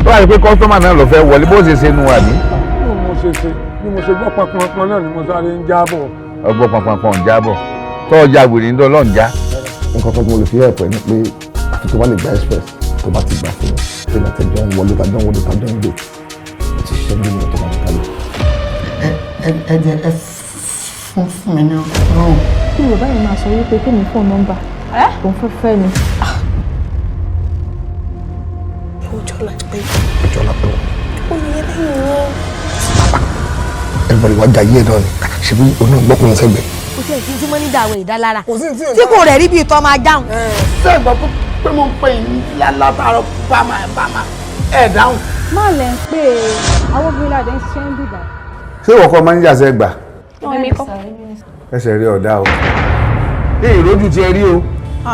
tó wà ní pé kọ́sítọ́mà náà lọ fẹ́ wọlé bó ṣe ṣe nu wà ní. bí mo ṣe gbọ́ pọnpọn náà ni mo sáré ń jábọ̀. ọgbọ́n pọnpọn ń jábọ̀ tó ọjà gbèrè ń dán lọ́n já. nǹkan kan tí mo lè fi ẹ̀pẹ́ ni pé àti tó bá lè gba express tó bá ti gbà fún mi pé látẹjọ́ ń wọlé tàjọ́ ń wọlé tàjọ́ ń gbò ti ṣiṣẹ́ bí mi automatically. ẹ jẹ́ ẹ fún mi ní ọrùn. kí yorùbá yìí máa sọ wípé kí mi fóònù nọ́mbà òun fẹ́ fẹ́ ni. ọjọ́ la pé. ọjọ́ la pé wọn. ó ní ẹlẹ́yìn wọn. everybody wá jà yé náà ni ṣebí oní gbọ́kùnrin sẹ́gbẹ̀ẹ́. kò sí èyí tí mo ní dàwọ̀ ìdálára tí kò rẹ̀ rí bí ìtọ́ máa dáhùn. ṣé ìgbà pé mo ń pè yín látàárọ̀ bàmà ẹ̀ dáhùn. má lẹ̀ ń pè é àwọn obìnrin làdé ń ṣiṣẹ́ ń bìbà. ṣé ìwọ kọ́ máa ń jàṣẹ́ gbà. èmi kọ́. ẹsẹ̀ rí ọ̀dà o. ní ìrójú ti ẹ rí o.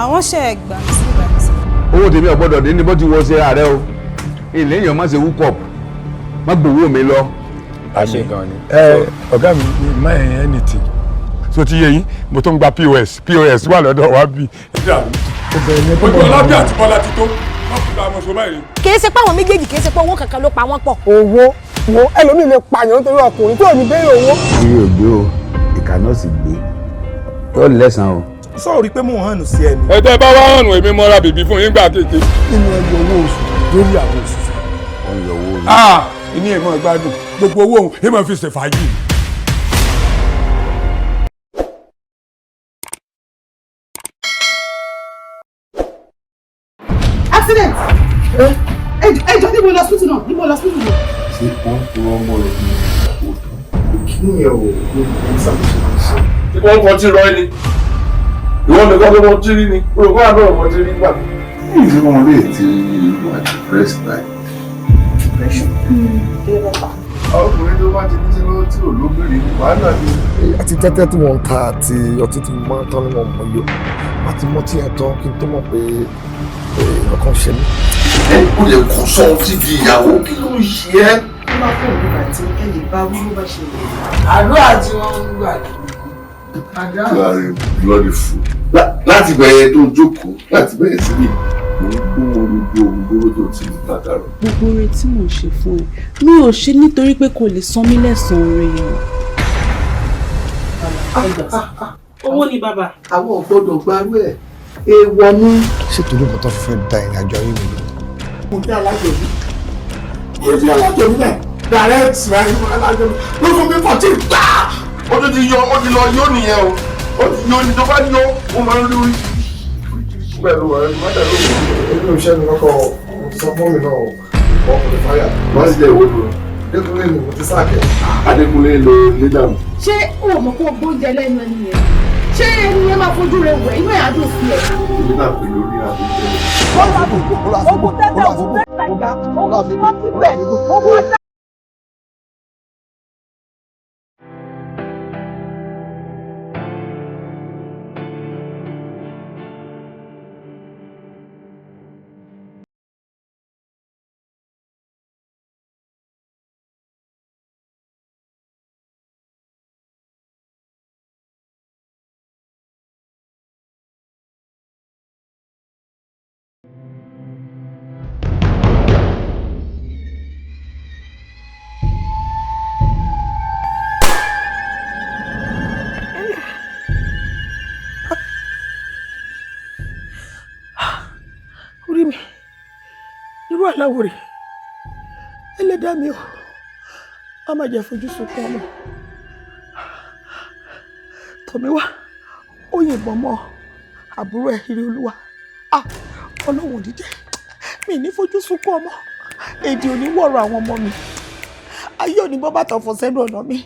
àwọn ṣe ẹgbà sí ìgbà tí. owó tèmi ọ̀gbọ́dọ̀ dé ní bó ti wọ ṣe ààrẹ o. ilé èèyàn má ṣe wúkọ̀p má gbowó mi lọ. àṣẹ gan ni. ọ̀gá mi má ẹ̀yìn anything so ti yé yín mo tó ń gba pos wà lọ́dọ̀ wa bí. ojú ọlábí àti bọ́lá ti tó wọ́n fi gba ọmọ sọ báyìí. kì í ṣe pé àwọn méjèèjì kì í ṣe pé owó kankan ló pa wọ́n pọ̀. owó wo ẹlòmíì lè pààyàn nítorí ọkùnrin tí ò ní béèrè owó. iye ògbé o ìkà náà sì gbé yóò lẹ́sàn-án o. sọ̀rọ̀ rí pé mò ń hànú sí ẹni. ẹ̀tẹ́ bá wá hànú èmi mọ́ra bèbí fún yín gbà kéèké. nínú ẹgbẹ́ owó oṣù lórí àwọn òṣìṣẹ́. wọ́n yọ owó ni. ìní èèmọ̀ ìgbádùn gbogbo owó òun èèmọ̀ fi ṣèfàájì. accident. ẹjọ níbo lọ hospital náà níbo lọ hospital náà. ṣé wọ́n tó ọmọ rẹ̀ ní òtún kí ni ẹ̀wọ̀ ló ń ṣàkóso. tí wọ́n kọ́ tí rọ ẹni ìwọ́n nìkan tó wọ́n tí rí ni olùkọ́ àbẹ̀wò wọ́n tí rí gbà. ṣé wọ́n lè ti ìlú àti depressed like depression. ọkùnrin tó bá ti ní sí lọ́wọ́ tí ò lóbìnrin wàhálà ni. àti tẹ́tẹ́ tí wọ́n ń ta àti ọtí tí mo máa ń tán ní wọn mọ̀ yó àti mọ́tí ẹ̀ tán kí n tó mọ̀ pé ọkàn ṣe mí. ó lè kó sọ ọtí di ìyàwó kí ló ń ṣe ẹ́. wọ́n bá fún òun àti ẹ lè bá wí ló bá ṣe lè. àdúrà tí wọ́n ń gbà you are a bloody fool. láti bẹ̀rẹ̀ tó jókòó láti bẹ̀rẹ̀ sí ní mo ń gbóhùn gbogbo tó ti ní látàrọ. gbogbo oore tí mò ń ṣe fún ẹ mi ò ṣe nítorí pé kò lè san mí lẹ́san oore yẹn. owó ni bàbá. àwọn ò gbọ́dọ̀ gbarú ẹ̀ èèwọ̀ ni. ṣètò olóògùn tó fẹ́ da ìrìn àjò ayé mi lọ. mo jẹ́ alájọbí mo jẹ́ alájọbí náà direct rẹ̀ alájọbí ló fún mi fọ́tí gbà. ó ti yọ ó ti lọ yóò nìyẹn o ó ti yọ ní tó bá yọ ó máa ń lórí. pẹ̀lú ọ̀rẹ́ mi má dẹ̀ lóko. ẹgbẹ́ òṣèlú lọ́kọ̀ mo ti sọ fún mi náà wọ́n kò lè fáyà. wọ́n sì jẹ́ ìwé dúró. Adékúnlé ni mo ti sáàkẹ́. Adékúnlé lo lédàm. ṣé o mọ̀ kó o gbóúnjẹ lẹ́nu ẹni yẹn ṣé ẹni yẹn máa fojú rẹ wẹ̀ inú ẹ̀ á dùn sí ẹ. èmi náà pè lórí àbíjẹ́. ogun tẹ́tẹ́ ogun tẹ́tẹ́ ogun tí wọ́n ti bẹ̀ ogun tẹ́tẹ́. orí mi irú aláwọ̀ rẹ̀ ẹlẹ́dàá mi ò a máa jẹ́ fojú sunkún ọmọ tọ̀mí wá ó yìnbọn mọ́ àbúrò ẹ̀ ire olúwa ọlọ́run dídẹ́ mi ní fojú sunkún ọmọ èdè ò ní wọ̀rọ̀ àwọn ọmọ mi ayé ò ní bọ́ bàtà ọ̀fọ̀ sẹ́nu ọ̀nà mi.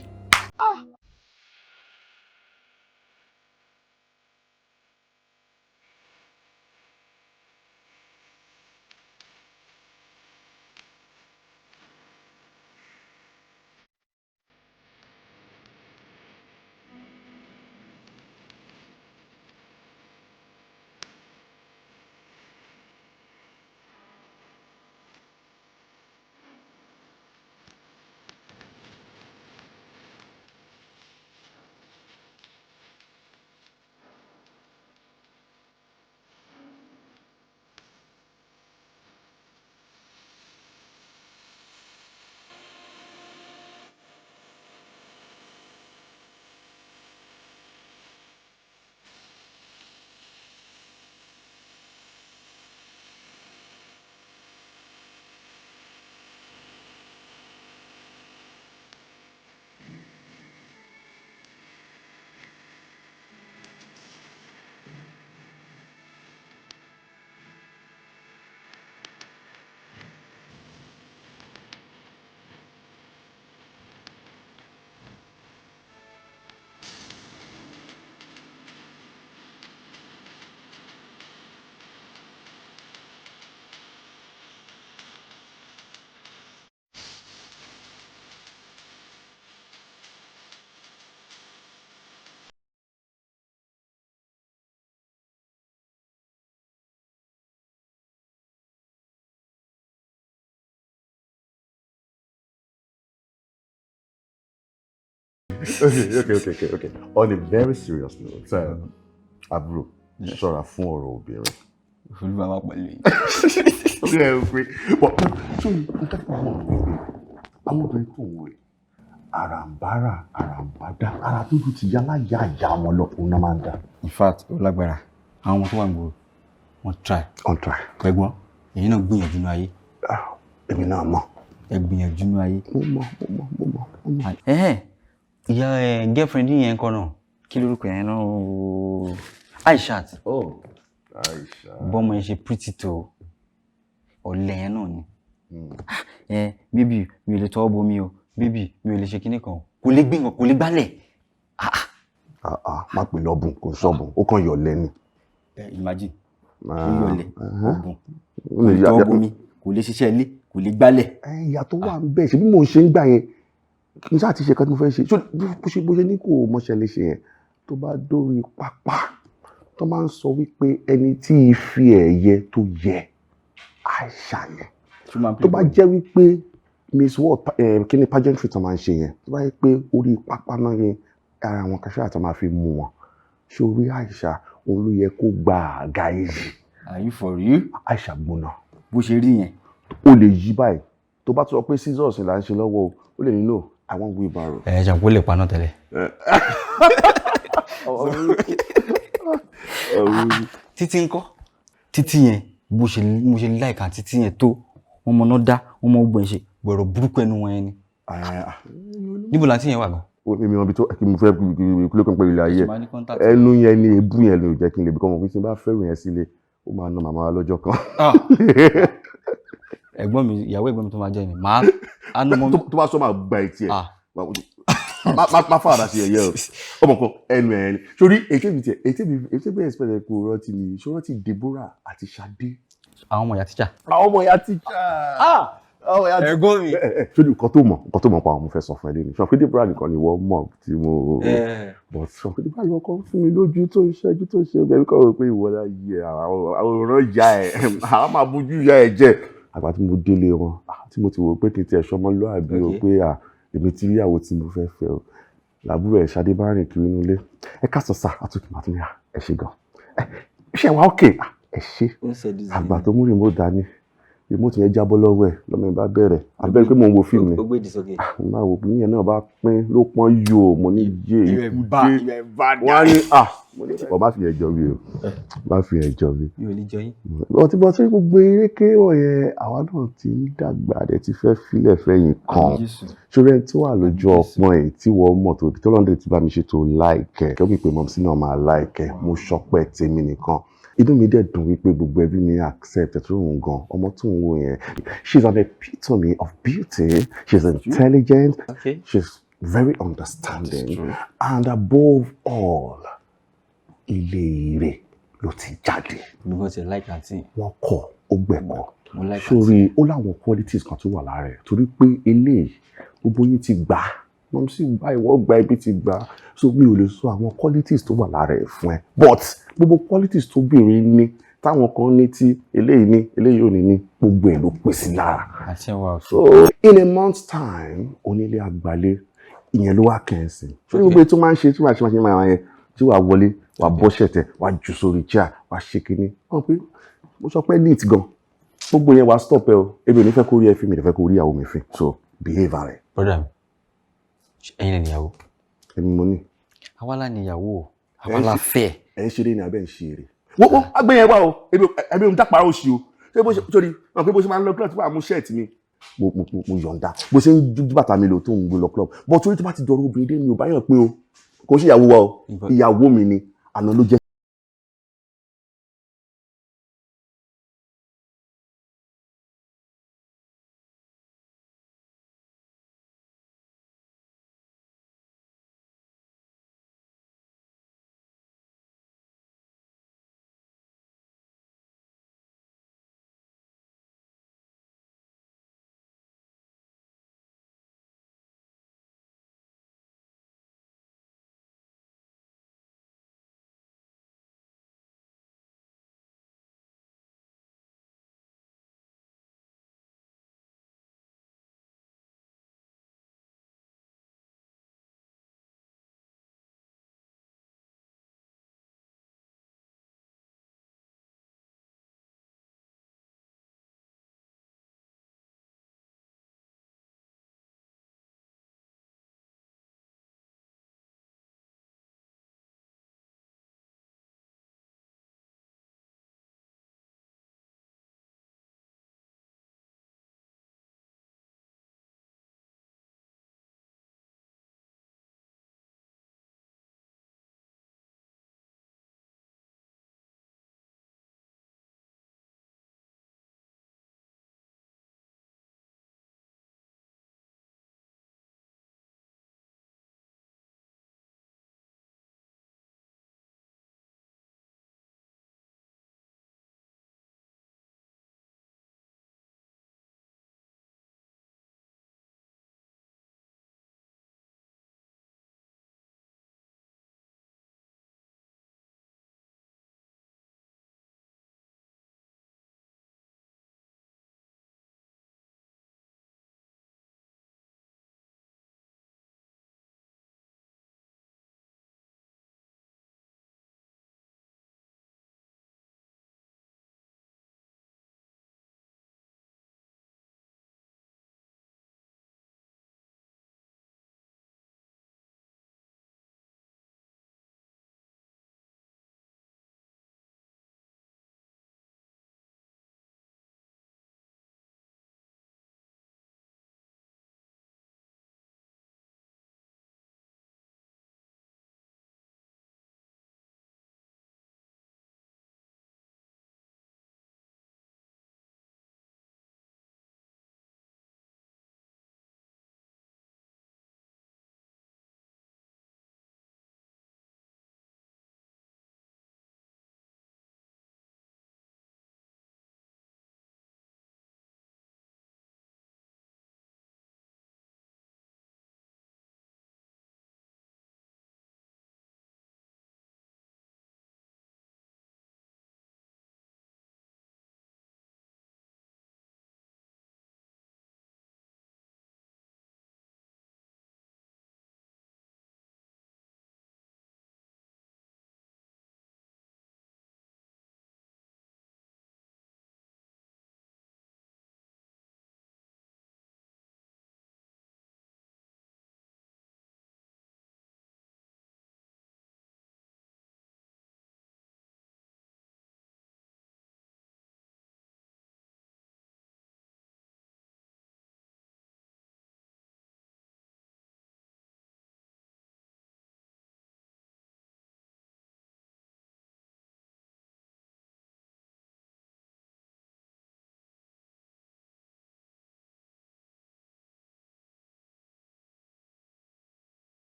Okay. On a very serious note, àbúrò, ṣọ́ra fún ọ̀rọ̀ obìnrin. Olúwa máa pẹ̀lú yìí. But so nǹkan tó mọ̀ wípé àwọn obìnrin tó ń wẹ̀ àràǹbárà àràǹbádá ara dúdú ti yá láyà àyà wọn lọkùnrin náà máa ń dá. In fact ó lágbára àwọn ọmọ tó wà ń gbòòrò wọ́n try. Ẹ̀gbọ́n èyí náà gbìyànjú ní ayé. Èmi náà mọ̀. Ẹ gbìyànjú ní ayé. Mo mọ̀. Ìyá girlfriend yẹn kọ́ náà kí lórúkọ yẹn náà Aishat. Aisha. Bọ́mọ yẹn ṣe pretty tó ọ̀lẹ yẹn náà ni. Bébì mi ò lè tọwọ́ bomi o bébì mi ò lè ṣe kinní kan kò lè gbìyànjú kò lè gbálẹ̀. Má pè lọ́bùn kò sọ́bùn ó kàn yọ̀ lẹ́nu. Imagine ó yọ̀lẹ̀ ọ̀bùn kò lè tọwọ́ bomi kò lè ṣiṣẹ́ ilé kò lè gbálẹ̀. Ìyá tó wà ń bẹ̀ ṣe bí mò ń ṣe ń gbà yẹn kí n ṣáà ti ṣe kan tí mo fẹ́ ṣe bó ṣe ní kò mọṣẹ́ lè ṣe yẹn tó bá dórí pápá tó máa ń sọ wípé ẹni tí ife ẹ̀yẹ tó yẹ Aisha yẹn tó bá jẹ́ wípé Miss World kí ni pageantry tó máa ń ṣe yẹn tó bá yẹ pé orí pápá náà yẹn ara àwọn kàṣà àti máa fi mú wọn ṣé orí Aisha òun ló yẹ kó gba àga yìí. Are you for real? Aisha gbóná. Bó ṣe rí yẹn. O lè yí báyìí tó bá sọ pé scissors là ń ṣe lọ́wọ́ o lè nílò àwọn wheelbarrow. Ṣàpò lè paná tẹ́lẹ̀. Títí ńkọ́ títí yẹn bó ṣe láìka títí yẹn tó wọn mọ náà dá wọn mọ gbọ̀n ṣe gbọ̀rọ̀ burúkú ẹnu wọn yẹn ni. Níbo la ti yẹn wà gan. Èmi wọn bí tó kí mo fẹ́ kíló kan pé ilé ayé ẹnu yẹn ni ebú yẹn ló jẹ́ kí n lè bí kọ́ mọ̀ pé tí n bá fẹ́ràn yẹn sílé ó máa ná màmá lọ́jọ́ kan. Ẹ̀gbọ́n mi ìyàwó ẹ̀gbọ́n mi tó máa jẹ́ ni màá ánú mọ́ mi. Tó bá sọ máa gba etí ẹ̀ má fàdà sí ẹ̀yẹ o ọmọ kan ẹnu ẹ̀ ni sórí ètè mi expect kó rántí ni ṣó rántí Deborah àti Ṣadé. Àwọn ọmọ ìyá tíṣà. Ẹ̀gbọ́n mi. Sórí nǹkan tó mọ̀ pa àwọn mo fẹ́ sọ fún ẹ lẹ́nu ṣọ̀fídé Deborah nìkan ni wọ́n mọ̀ tí mo bọ̀ ṣọ̀fídé Deborah ló kọ́ fún mi lójú tó ń ṣẹ́jú tó ń ṣe ọgbẹ́ kọ́ wọ́n pé ìwọ́lá yẹ àwòrán ya ẹ̀ àwọn máa bójú ya ẹ̀ jẹ́ àgbà tí mo délé wọn tí mo ti wò pé kí n ti ẹ̀ṣọ́ ọmọlúwàbí o pé èmi ti ìyàwó tí mo fẹ́ fẹ́ o làbúrò ẹ̀ Ṣadé bá rìn kiri inú ilé ẹ káàsán sá àtúntò màtúnyà ẹ ṣe gan ṣe wà ókè ẹ ṣe àgbà tó mú remote dání remote yẹn jábọ́ lọ́wọ́ ẹ̀ lọ́mọ ẹ̀ bá bẹ̀rẹ̀ àbẹ̀rẹ̀ pé mò ń wo fíìmù ni máa wò bí yẹn náà bá pín ló pọ́n yóò mo ní yé ikú dé wọ́n á ní ọ má fi ẹjọ́ mi o má fi ẹjọ́ mi. Mi ò lè jọ yín. ọtí bọ́ sí gbogbo eréké wọ̀nyẹn àwa náà ti ń dàgbà rẹ̀ ti fẹ́ filẹ̀ fẹ́yìn kan ṣọlá ẹni tí wà lójú ọpọ́n ẹ̀ tí wọ́n mọ̀ tó tọ́lọ́dẹ̀ ti bá mi ṣe tó láìkẹ́ kí ó bí pé mọ̀ sí náà máa láìkẹ́ mo ṣọpẹ́ tèmi nìkan inú mi dẹ̀ dùn wípé gbogbo ẹbí mi accept ẹ̀ tó ń gan ọmọ tó ń wò yẹn she's an epitome of beauty she's intelligent she's very understanding and above all ilé ire ló ti jáde. Because you like that thing. Wọ́n kọ́ ó gbẹ̀kọ́ sórí ó láwọn qualities kan tó wà lára ẹ̀ torí pé eléyìí gbogbo yín ti gbà wọ́n sì gba ìwọ gba ẹbí ti gbà so mi ò lè sọ àwọn qualities tó wà lára ẹ̀ fún ẹ but gbogbo qualities tó bìnrin ní táwọn kan ní tí eléyìí ò ní gbogbo ẹ̀ ló pèsè lára. So in a month's time onílé àgbálẹ̀ ìyẹn ló wá kẹ́ǹsìn sórí gbogbo ètò máa ń ṣe tí wàá ṣe máa yẹn tí wàá wọlé wàá bọ́ ṣẹ̀tẹ̀ wàá jù sórí chair wàá ṣe kínní wọ́n pé mo sọ pé neat gan gbogbo yẹn wàá stop ẹ o ebi ò ní fẹ́ kó rí ẹ fi mi ò fẹ́ kó rí ìyàwó mi fi so behave rẹ. Brother mi ẹ̀yin lẹ níyàwó. èmi mo ní. àwa la níyàwó àwa la fẹ́. ẹ ń ṣeré ni abẹ́ ń ṣe eré. wọ́n agbẹ́yẹn wá o ebi ò ń dàpọ̀ òṣì o ṣé bó ṣe sórí wọn pé bó ṣe máa ń lọ club tí wàá mú ṣẹ́ẹ̀tì mi mo yọ̀ǹda bó ṣe ń dúdú bàtà mi lò tó ń gbé lọ club but torí tó bá ti dọ̀rọ̀ obìnrin dé mi ò bá yàn pé o kò ń ṣe ìyàwó wa o ìyàwó mi ni àná ló jẹ́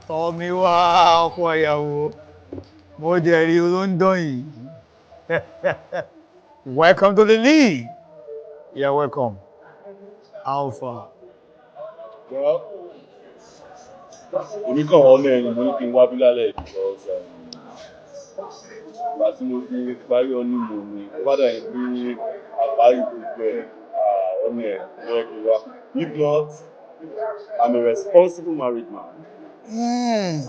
Tọ́mi wá ọkọ ìyàwó. Mo jẹ̀rí olóńdán yìí. Welcome to the league. You're welcome. Alpha. Well, èmi kàn wọ́n mẹ́rin mo ní kí n wá bí lálẹ́ because ìgbà tí mo fi parí ọdún mo ní padà yẹn pé àbáyé gbogbo ẹ̀ ọmọ ẹ̀ lọ́ọ́ kí wá. If not, I'm a responsible married man.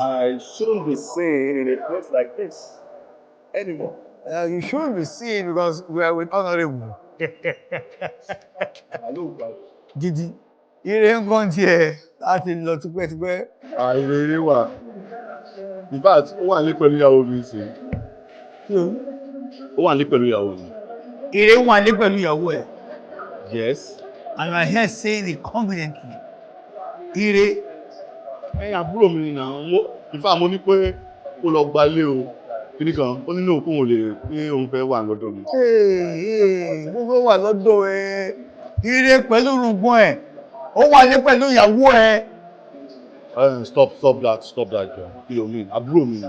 I shouldn't be seen in a place like this anymore. You shouldn't be seen because we are with honorable. Gidi. Ire ń kàn tiẹ̀ láti lọ tipẹ́tipẹ́. Ire wà. In fact, ó wà ní pẹ̀lú ìyàwó mi sí. Ó wà ní pẹ̀lú ìyàwó mi. Ire wà ní pẹ̀lú ìyàwó ẹ̀. Yes. And I hear saying it confidently. Ire. Àbúrò mi nà in fact mo ní pé kó lọ gbalé o. Kíní kan, ó nínú òkú òun lè pé òun fẹ́ wà lọ́dọ̀ mi. Gbogbo wà lọ́dọ̀ ẹ. Ire pẹ̀lú rúgbọ́n ẹ̀. Ó wà ní pẹ̀lú ìyàwó ẹ. Stop that, John. You know me, àbúrò mi.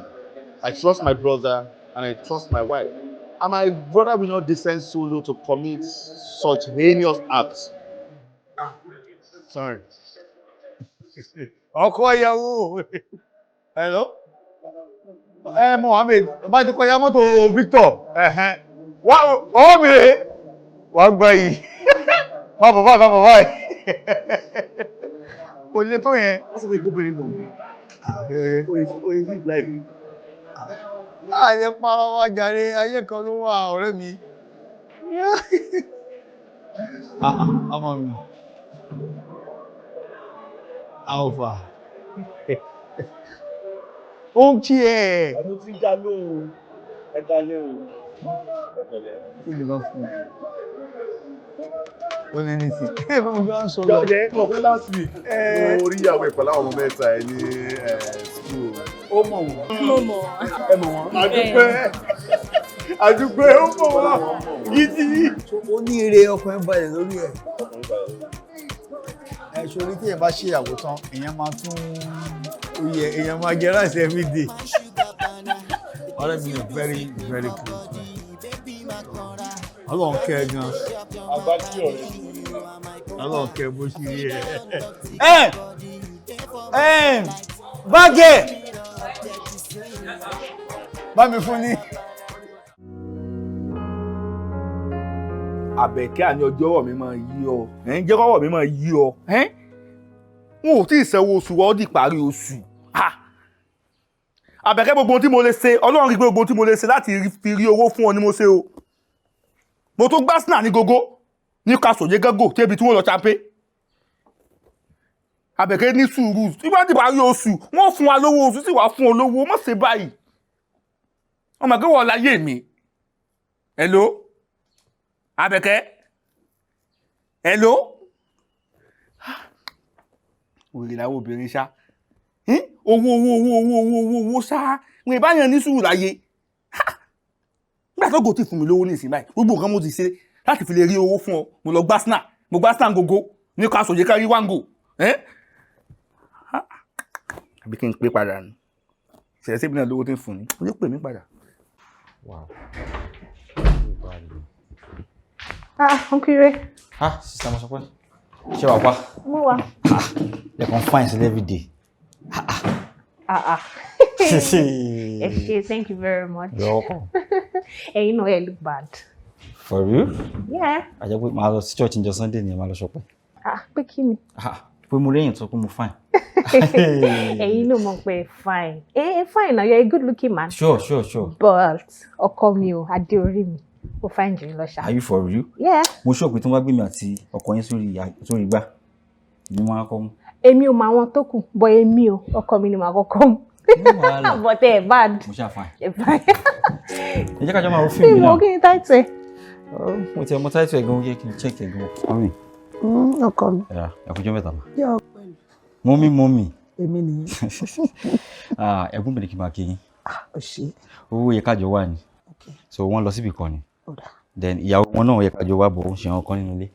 I trust my brother and I trust my wife. And my brother will not descend so low to commit such heinous acts. Sorry. Ọkọ ìyàwó. Hello? Mohammed, bá ti kọjá mọ́tò Victor. Ọwọ́ mi rè é. Wà á gbá yìí. Má bàbá yìí. Kò lè tó yẹn. Wọ́n sọ pé ìgbóbìnrin lò. Oye sí life. Ayé pa wá jàre, ayé kan ló wà ọ̀rẹ́ mi. Ọmọ mi. Alpha. Ó ń kí ẹ̀. Ọdún tí ń já lóhùn. Ẹ dá lóhùn. Kí ni wọ́n fún un? Ó ní ní sí. Mo gbọ́ ń sọ̀rọ̀. Jọ̀jẹ̀ mọ̀ pé last week mo rí ìyàwó ẹ̀ pẹ̀lú àwọn ọmọ mẹ́ta ẹ̀ ní school. Ó mọ̀ wọ́n. Mo mọ̀. Ẹ mọ̀ wọ́n. Àdúgbẹ́ ó mọ̀ wọ́n. Gidi. Ó ní ire ọkùnrin balẹ̀ lórí ẹ̀. Ṣorí tí èèyàn bá ṣe ìyàwó tán, èèyàn máa tún oyè èèyàn máa jẹ rice every day. Ọ̀rẹ́ mi is very very close. Ọlọ́run kẹ́ ẹ gan. Àbájí ọ̀rẹ́. Ọlọ́run kẹ́ ẹ bó ṣe rí ẹ. Bágẹ̀! Bá mi fún ní. Àbẹ̀kẹ́ àní ọjọ́ ọwọ́ mi máa yí ọ. Jẹ́ kọ́wọ́ mi máa yí ọ. N ò tí ì sanwó oṣù wa ó di ìparí oṣù. Àbẹ̀kẹ́ gbogbo ohun tí mo lè ṣe, Ọlọ́run rí gbogbo ohun tí mo lè ṣe láti fi rí owó fún ọ ni mo ṣe o. Mo tó gbá snà ní gogo ní Kasòye Gágò tí ebi tí wọ́n lọ champé. Àbẹ̀kẹ́ ní sùúrù. Tí wọ́n di ìparí oṣù, wọ́n fún wa lówó oṣù sì wá fún ọ lówó. Má ṣe báyìí. Ọmọ kí wọ́n láyé mi. Hello? Àbẹ̀kẹ́? Hello? Òrè làwọn obìnrin ṣá. Owó ṣá. Wọ́n ìbáyàn ní sùúrù láyé. Nígbà tó gò tí fún mi lówó ní ìsìn báyìí. Gbogbo nǹkan mo ti ṣe láti fi lè rí owó fún ọ. Mo lọ gbá snap. Mo gbá snap gogo ní Kasòye kárí wáńgò. Àbí kí n pé padà ni. Ṣẹ̀ṣẹ̀ síbi náà lówó tí ń fún ni. Ó lè pè mí padà. Wow. Uncle Ire. Sister mo sọ pé. Ṣé wàá pa? Mo wà. You're confined every day. Thank you very much. You're welcome. You know I look bad. For real? Yeah. I just put my lọ sí church in just Sunday ni ma lọ ṣọpẹ́. Pé kí ni? Pé mo rẹ́yìn tó pé mo fine. Ẹ̀yin ló mọ̀ pé fine. Fine now, you're a good looking man. Sure. But ọkọ mi o, adé orí mi. Ó fine jù lọ ṣá. Are you for real? Yeah. Mo sọ pé tí wọ́n bá gbé mi àti ọkọ yín sórí igbá. Mo máa kọ́ mu. Èmi ò mọ àwọn tó kù, but èmi o, ọkọ mi ni màá kọ́kọ́ mu. But bad. Mo ṣáà fine. Fine. Ẹ jẹ́ ká jọ máa wo fíìmù náà. Mo kí ni táìtù ẹ̀. Mo ti ọmọ táìtù ẹ̀ gan-an yẹ kí n check ẹ̀ gan-an. Mọ́mì. Ọkọ mi. Ẹ̀kúnjọ́ mẹ́ta ma. Yọ Mọ́mì. Èmi nìyẹn. Ẹ̀gbọ́n mi ni kí n máa kí yín. Ó ṣe. Owó yẹ kájọ wà ní. So wọ́n lọ síbì kan ni. Then ìyàwó wọn náà yẹ kájọ wà bọ̀ ó ń ṣe àwọn kan nínú ilé.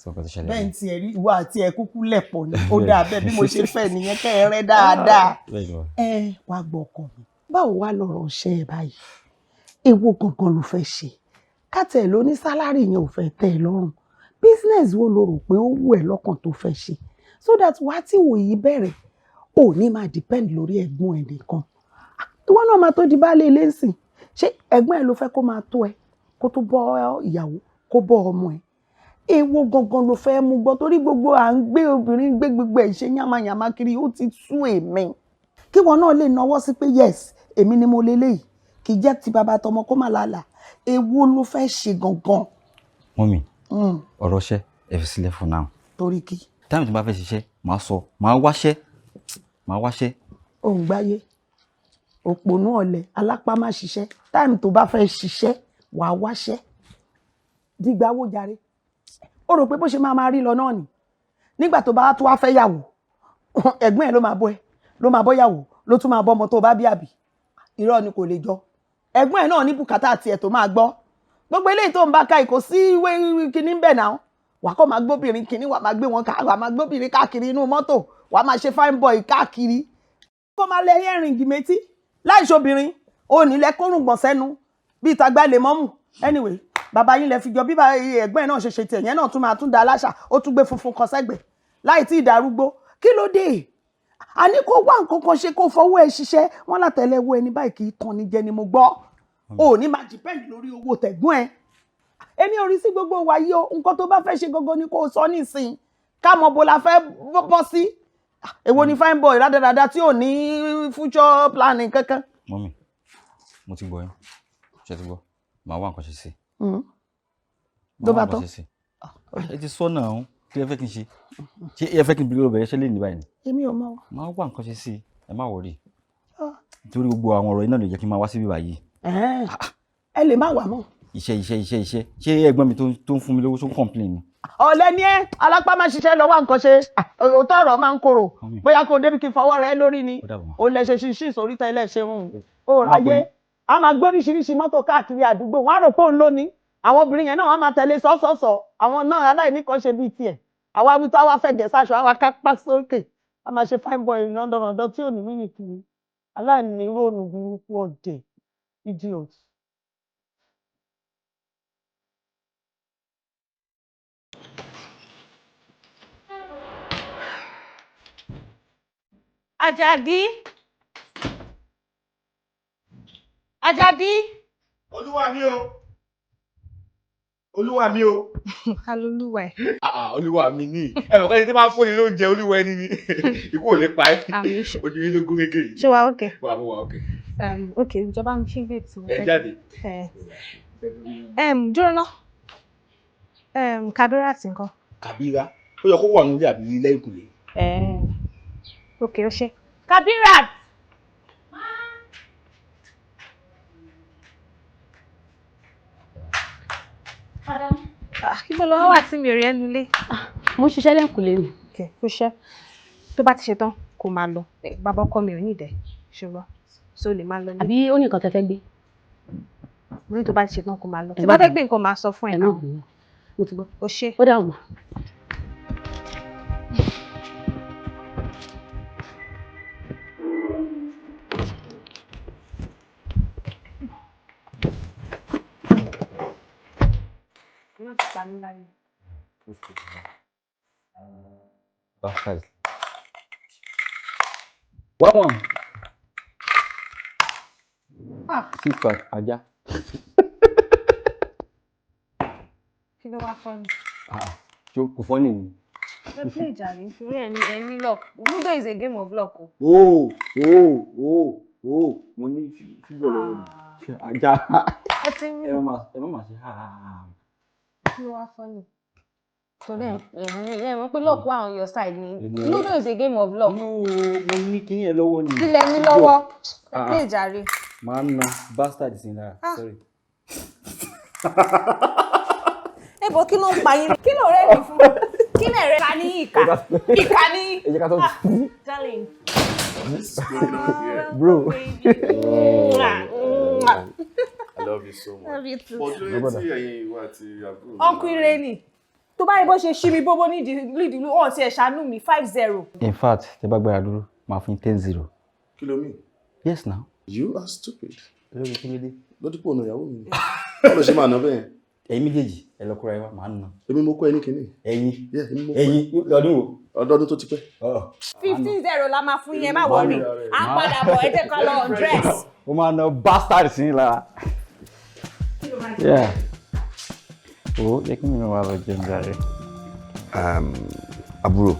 bẹ́ẹ̀ ń tiẹ̀ rí ìwọ àti ẹ̀ kúkú lẹ̀pọ̀ ni ó dáa bẹ́ẹ̀ bí mo ṣe fẹ́ nìyẹn kẹ́ ẹ rẹ́ dáadáa. Wá gbọ́ ọkọ mi báwo wá lọ̀rọ̀ ṣe ẹ̀ báyìí èwo gangan ló fẹ́ ṣe kátẹ́ ló ní sálárì yẹn ò fẹ́ tẹ́ ẹ lọ́rùn business wo lo rò pé ó wù ẹ́ lọ́kàn tó fẹ́ ṣe so that wá tí wòyí bẹ̀rẹ̀ ò ní máa depend lórí ẹ̀gbọ́n ẹ̀ nìkan ìwọ náà máa tó di baálé ilé ńsìn ṣé ẹ̀gbọ́n ẹ̀ ló fẹ́ kó máa tó ẹ kó tó bọ́ ìyàwó kó bọ́ ọmọ ẹ̀ èwo gangan ló fẹ́ mú gbọ́ torí gbogbo à ń gbé obìnrin gbé gbogbo ẹ̀ ṣe yánmayànmá kiri ó ti sú èmi kí wọn náà lè náwó sí pé yes èmi ni mo lélẹ́yìí kì í jẹ́ ti bàbá tọmọ kó má lálàá èwo ló fẹ́ ṣe gangan. Mọ́mì ọ̀rọ̀ ṣẹ́ ẹ fi sílẹ̀ for now. Torí kí. táìmù tí n bá fẹ́ ṣiṣẹ́ màá sọ màá wáṣẹ́. ò ń gbáyé òpònú ọ̀lẹ alápá má ṣiṣẹ́ táìmù tó bá fẹ́ ṣiṣẹ́ wàá wáṣẹ́ dìgbà wo jàre ó rò pé bó ṣe máa rí lọ náà ni nígbà tó bá tó wá fẹ́ yàwó ẹ̀gbọ́n ẹ̀ ló máa bọ́ yàwó ló tún máa bọ́ ọmọ tó bá bí àbí irọ́ ni kò lè jọ ẹ̀gbọ́n ẹ̀ náà ní bùkátà tiẹ̀ tó máa gbọ́ gbogbo eléyìí tó ń bá ká ìkó sí ìwé kíní ń bẹ̀ náà wà kọ́ máa gbóbìnrin kíní wà máa gbé wọn ká wà máa gbóbìnrin káàkiri inú mọ́tò wà máa ṣe fine boy káàkiri kó máa lẹ ẹ̀rìngì méjì láìṣobìnrin ò ní lẹ kórùngbọ̀n sẹ́nu bíi tàgbà lè mọ́mù anyway bàbá yín lẹ fi jọ bí ẹ̀gbọ́n ẹ̀ náà ṣe ṣe tiẹ̀ yẹn náà tún máa tún da aláṣà ó tún gbé funfun kan sẹ́gbẹ̀ láì tí ì darúgbó kí ló dé a ní kó wá nǹkan kan ṣe kó fọwọ́ ẹ ṣiṣẹ́ wọn látẹ̀lẹ́wọ́ ẹni báyìí kì í kan ní jẹ ni mo gbọ́ ò ní máa depend lórí owó tẹ̀gbọ́n ẹ èmi ò rí sí gbogbo wa yìí o nǹkan tó bá fẹ́ ṣe gógó ni kò sọ nísìn ká mọ bó la fẹ́ bọ́ sí èwo ni fine boy rádaràda tí ò ní future planning kankan. Mọ́mì mo ti gbọ́ yín ṣe ti gbọ́ màá wá nǹkan ṣe sí tó bá tọ́ ẹ ti sọ náà kí ẹ fẹ́ kí n ṣe ṣé ẹ fẹ́ kí n bí lóbẹ̀rẹ̀ ṣe lè ní báyìí. èmi ò mọ̀. màá wá nǹkan ṣe sí ẹ má wọrí nítorí gbogbo àwọn ọ̀rọ̀ iná lè jẹ́ kí n máa wá síbí báyìí. ẹ lè má wà mọ́. iṣẹ́ ṣé ẹ̀gbọ́n mi tó ń fún mi lówó tó ń complain ni. ọ̀lẹ ni ẹ alápá máa ṣiṣẹ́ lọ wá nǹkan ṣe òótọ́ ọ̀rọ̀ máa ń korò bóyá kó débi kí n fọwọ́ rẹ lórí ni ó lẹ ṣe ṣíṣí ìsòríta ilé ṣe ń ó ráyé a máa gbóríṣiríṣi mọ́tò káàkiri àdúgbò wọn á rò pé òun lónìí àwọn obìnrin yẹn náà wọn máa tẹ̀lé sọ́sọ́sọ́ àwọn náà aláìní kan ṣe bíi tiẹ̀ àwa wí tó àwa fẹ̀gẹ̀ sáṣọ àwa kápá sókè a máa ṣe fine boy dandandandan tí ò ní mímì kiri aláìní róònù burúkú ọ̀dẹ̀ idiot. Àjàdí. Olúwa mi o. Olúwa mi o. Olúwa ẹ̀. Olúwa mi ní. Ẹ̀rọ kan tí máa ń fóni lóúnjẹ olúwa ẹni ni. Ikú ò lè pa ẹ́. Ojú yín ló gún régé yìí. Ṣé wàá okay? Wà mo wà okay. Okay, ìjọba mi ṣì ń gbé tí mo fẹ́. Ẹ jáde. Dúró ná. Kabira ti nǹkan. Kabira? Ó yẹ kó wà nílé àbí ilé ìkùlé. Okay, ó ṣe. Kabira! Ibo ló wà tí mi ò rí ẹnu ilé? Mo ń ṣiṣẹ́ lẹ́kùnlé ni. Kò ṣe. Tó bá ti ṣe tán, kó máa lọ. Bàbá ọkọ mi ò ní ìdẹ, ṣùgbọ́n so lè máa lọ ní. Àbí ó ní nǹkan tẹ́ fẹ́ gbé? Mo ní tó bá ti ṣe tán kó máa lọ. Tí bá fẹ́ gbé nǹkan máa sọ fún ẹ náà. Mo ti gbọ́. Ó ṣe. Ó dáhùn. Bastard. One. Six pack ajá. Kí ló wá fọ́ ni? Ṣé kò fọ́ nìyí? Ẹ play jàre, nítorí ẹni luck. Ludo is a game of luck. Mo ní fíbọ̀ lọ́wọ́ ni. Ajá. Ẹ má máa ṣe Kí ló wá fọ́ ni? Torí ẹ mọ̀ pé luck wà on your side ni. Ludo is a game of luck. Mo ní kíní ẹ lọ́wọ́ ni. Kílẹ̀ ní lọ́wọ́. Ẹ play jàre. Màá na bastard sí lára. Sorry. Ebo kí ló ń pa yín? Kí ló rẹ́ mi fún? Kí lè rẹ́ ká ní ìka? Ìka ní. Ẹ jẹ́ ká tó. Darling. Bro. I love you so much. Love you too. But do you see ẹ̀yin ìwà àti àbúrò? Uncle Ireni. tó bá rí bó ṣe ṣí mi bóbó nídìí wọn ti ẹ̀ ṣàánú mi 5-0. In fact tẹ bá gbára dúró máa fún 10-0. Kí ló mean? Yes now. You are stupid. lórí kí ló dé. lọ́dún pọ̀ ọ̀nà ìyàwó mi. Báwo ló ṣe máa ná bẹ́ẹ̀? Ẹ̀yin méjèèjì ẹ lọ kóra ẹ wá màá nà. Èmi mo kọ́ ẹ ní kinní. Ẹ̀yin lọ́dún wo? Ọdún tó ti pẹ́. 15-0 la máa fún yẹn má wọrí à ń padà bọ̀ ẹ jẹ́ ká lọ undress. Ó máa ná bastard sí lára. Ó yẹ kí mi wá lọ jẹun jáde. Àbúrò.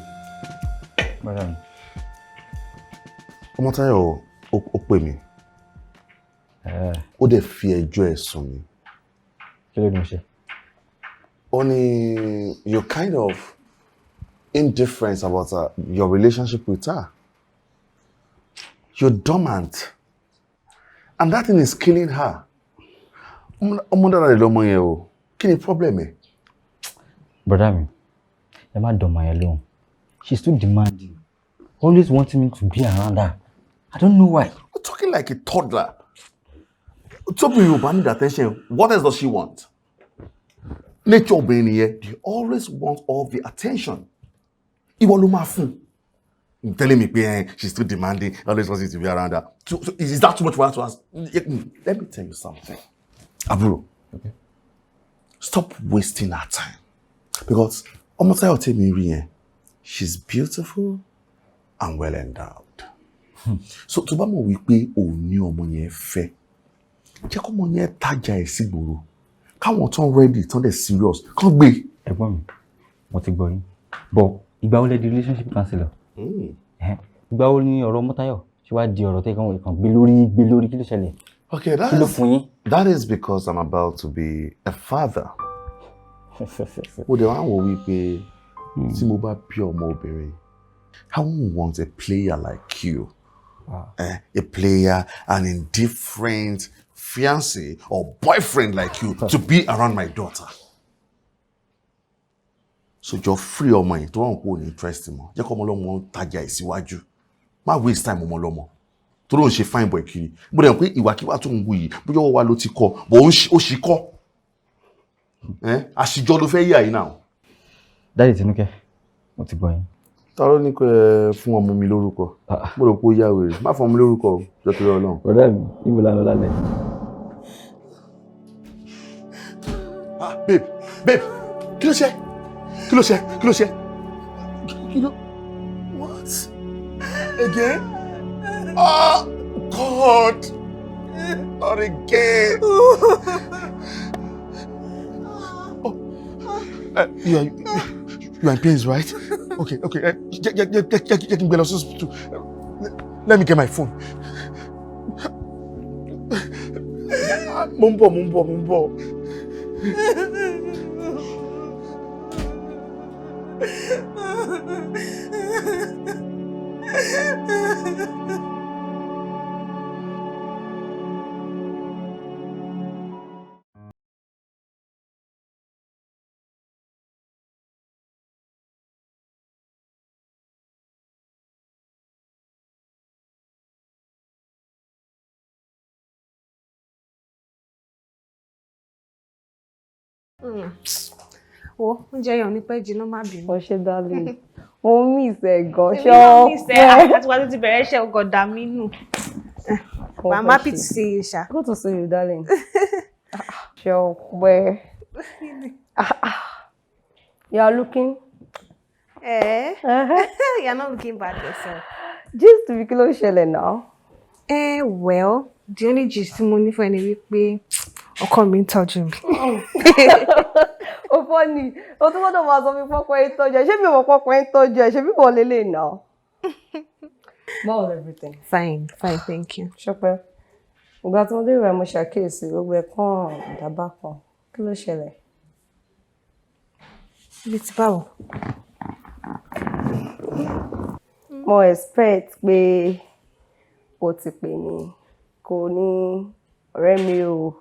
Ọmọ́táyọ̀ ó pè mí. Ó dẹ̀ fi ẹjọ́ ẹ̀ sùn mí. Kí ló ní mo ṣe? Ó ní you're kind of indifferent about your relationship with her. You're dormant. And that thing is killing her. Ọmọ dára rẹ̀ lọ́mọ yẹn o. Kí ni problem ẹ̀? Brother mi, ẹ má dọ̀mọ̀ yẹn lóhùn. She's too demanding. Always wanting me to be around her. I don't know why. You're talking like a toddler. Talking Yoruba need attention. What else does she want? Nature obìnrin yẹn, they always want all the attention. Ìwọ ló máa fún. You're telling me she's still demanding, always wants you to be around her. So is that too much for her to ask? Let me tell you something. Àbúrò, okay. Stop wasting her time. Because Ọmọ́táyọ̀ tèmi rí yẹn, she's beautiful and well endowed. So tó bá mọ̀ wípé o ní ọmọ yẹn fẹ́, jẹ́ kó ọmọ yẹn tajà ẹ̀ sígboro. Káwọn tán ready, tán dẹ̀ serious, kán gbé. Ẹ̀gbọ́n mi, mo ti gbọ́ yín. But ìgbà wo lẹ di relationship counselor? Ìgbà wo ni ọ̀rọ̀ Ọmọ́táyọ̀ ṣe wá di ọ̀rọ̀ tẹ́kàn wọ̀nyí kan gbé lórí kí ló ṣẹlẹ̀? Okay, that is because I'm about to be a father. Mo dẹ̀ wá wò wípé tí mo bá bí ọmọ obìnrin, I won't want a player like you. Wow. A player, an indifferent fiancé or boyfriend like you to be around my daughter. So jọ free ọmọ yìí tó rán kó ní interest mọ́. Jẹ́ kó ọmọ lọ́mọ tajà ìsíwájú. Má waste time ọmọ lọ́mọ. Tó ló ń ṣe fine boy kiri. Mo dẹ̀ pé ìwàkiwà tó ń wù yìí bóyá ọwọ́ wa ló ti kọ́ bó ó ṣì kọ́. Àṣìjọ ló fẹ́ yà yìí náà. Dáàdì Tinúkẹ́, mo ti gbọ́ yín. Ta ló ní kó ẹ fún ọmọ mi lórúkọ? Mo rò pé ó yá wèrè. Má fún ọmọ mi lórúkọ o, jọ torí Ọlọ́run. Ọ̀rẹ́ mi, níbo la lọ lálẹ́? Babe, kí ló ṣe? What? Again? Oh, God! Not again! You are in pains, right? Okay. Get me to hospital. Let me get my phone. Mumbo. Oúnjẹ yẹn ò ní pẹ́ jiná má bínú. Ó ṣe darling. Mo miss ẹ gan. Àti wá tó ti bẹ̀rẹ̀ iṣẹ́ ọgọ̀dà mi nù. But I'm happy to see you, Sha. Good to see you, darling. Sure, where? You are looking. You're not looking bad yourself. Just to be close, Shelley now. Well, the only gist tí mo ní fún ẹ ni wípé ọkọ mi ń tọ́jú mi. Ó funny. Ó tún gbọ́dọ̀ máa sọ mi pọ́pọ́ ẹ̀ tọ́jú ẹ̀. Ṣé mi ò mọ̀ pọ́pọ́ ẹ̀ tọ́jú ẹ̀? Ṣé bí wọ́n lélẹ̀ náà? How's everything? Fine, thank you. Ṣọpẹ́. Ìgbà tí mo dé ìwà mo ṣàkíyèsí gbogbo ẹ̀ kàn ìdábà kan. Kí ló ṣẹlẹ̀? Ibi tí báwo? Mo expect pé o ti pè mí. Kò ní ọ̀rẹ́ mi o.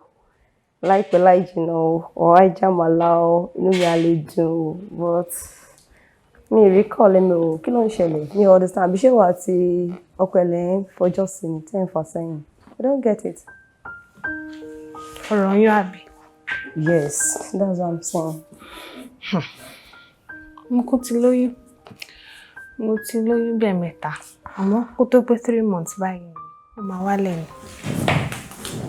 Láìpẹ́ láì jìnnà o, or àìjàmàlà o, inú mi á lè dùn o, but mi rí kọ́ọ̀lẹ́ mi o, kí ló ń ṣẹlẹ̀? Mi ò understand, àbí ṣé wà á ti ọkọ ẹ̀lẹ́ ń fọjọ́ sí mi 10 for sẹ́yìn? I don't get it. Ọ̀rọ̀ yín àbí? Yes, that's what I'm saying. Mo kò ti lóyún. Mo ti lóyún bí ẹ̀mẹ́ta. Àmọ́ kó tó pé 3 months báyìí. Ó máa wálẹ̀ ni.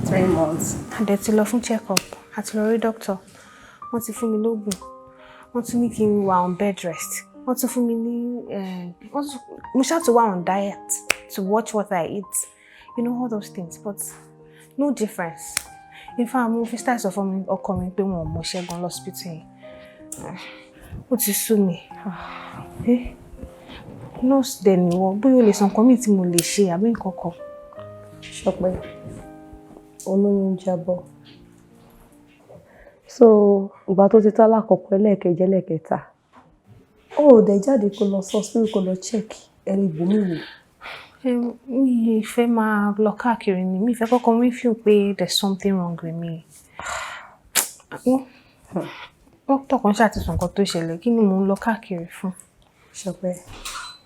3 months. A dẹ̀ ti lọ fún check-up. A ti lọ rí doctor. Wọ́n ti fún mi lóògùn. Wọ́n tún ní kí n wà on bed rest. Wọ́n tún fún mi ní mo ṣáà tún wà on diet to watch what I eat. You know all those things, but no difference. In fact, mo fi style sọ fún ọkọ mi pé wọn ò mọ Ṣẹ́gun lọ́sibítù yẹn. Ó ti sú mi. Nurse dẹ̀ ni wọ́n, bóyá o lè sọ nǹkan míì tí mo lè ṣe àbí nǹkan kan. Ṣọpẹ́, olóyún jábọ́. So, ìgbà tó ti tá lákọ̀ọ́kọ́ ẹlẹ́ẹ̀kejì ẹlẹ́ẹ̀kẹta. Ó ò dẹ̀ jáde kó lọ sọ hospital kó lọ check ẹ̀rí ìbòmí wò. Mi fẹ́ máa lọ káàkiri ni. Mi fẹ́ kọ́kọ́ mi feel pé there's something wrong with me. Dókítà kan ṣàtìsọ nǹkan tó ṣẹlẹ̀, kí ni mò ń lọ káàkiri fún? Ṣọpẹ́,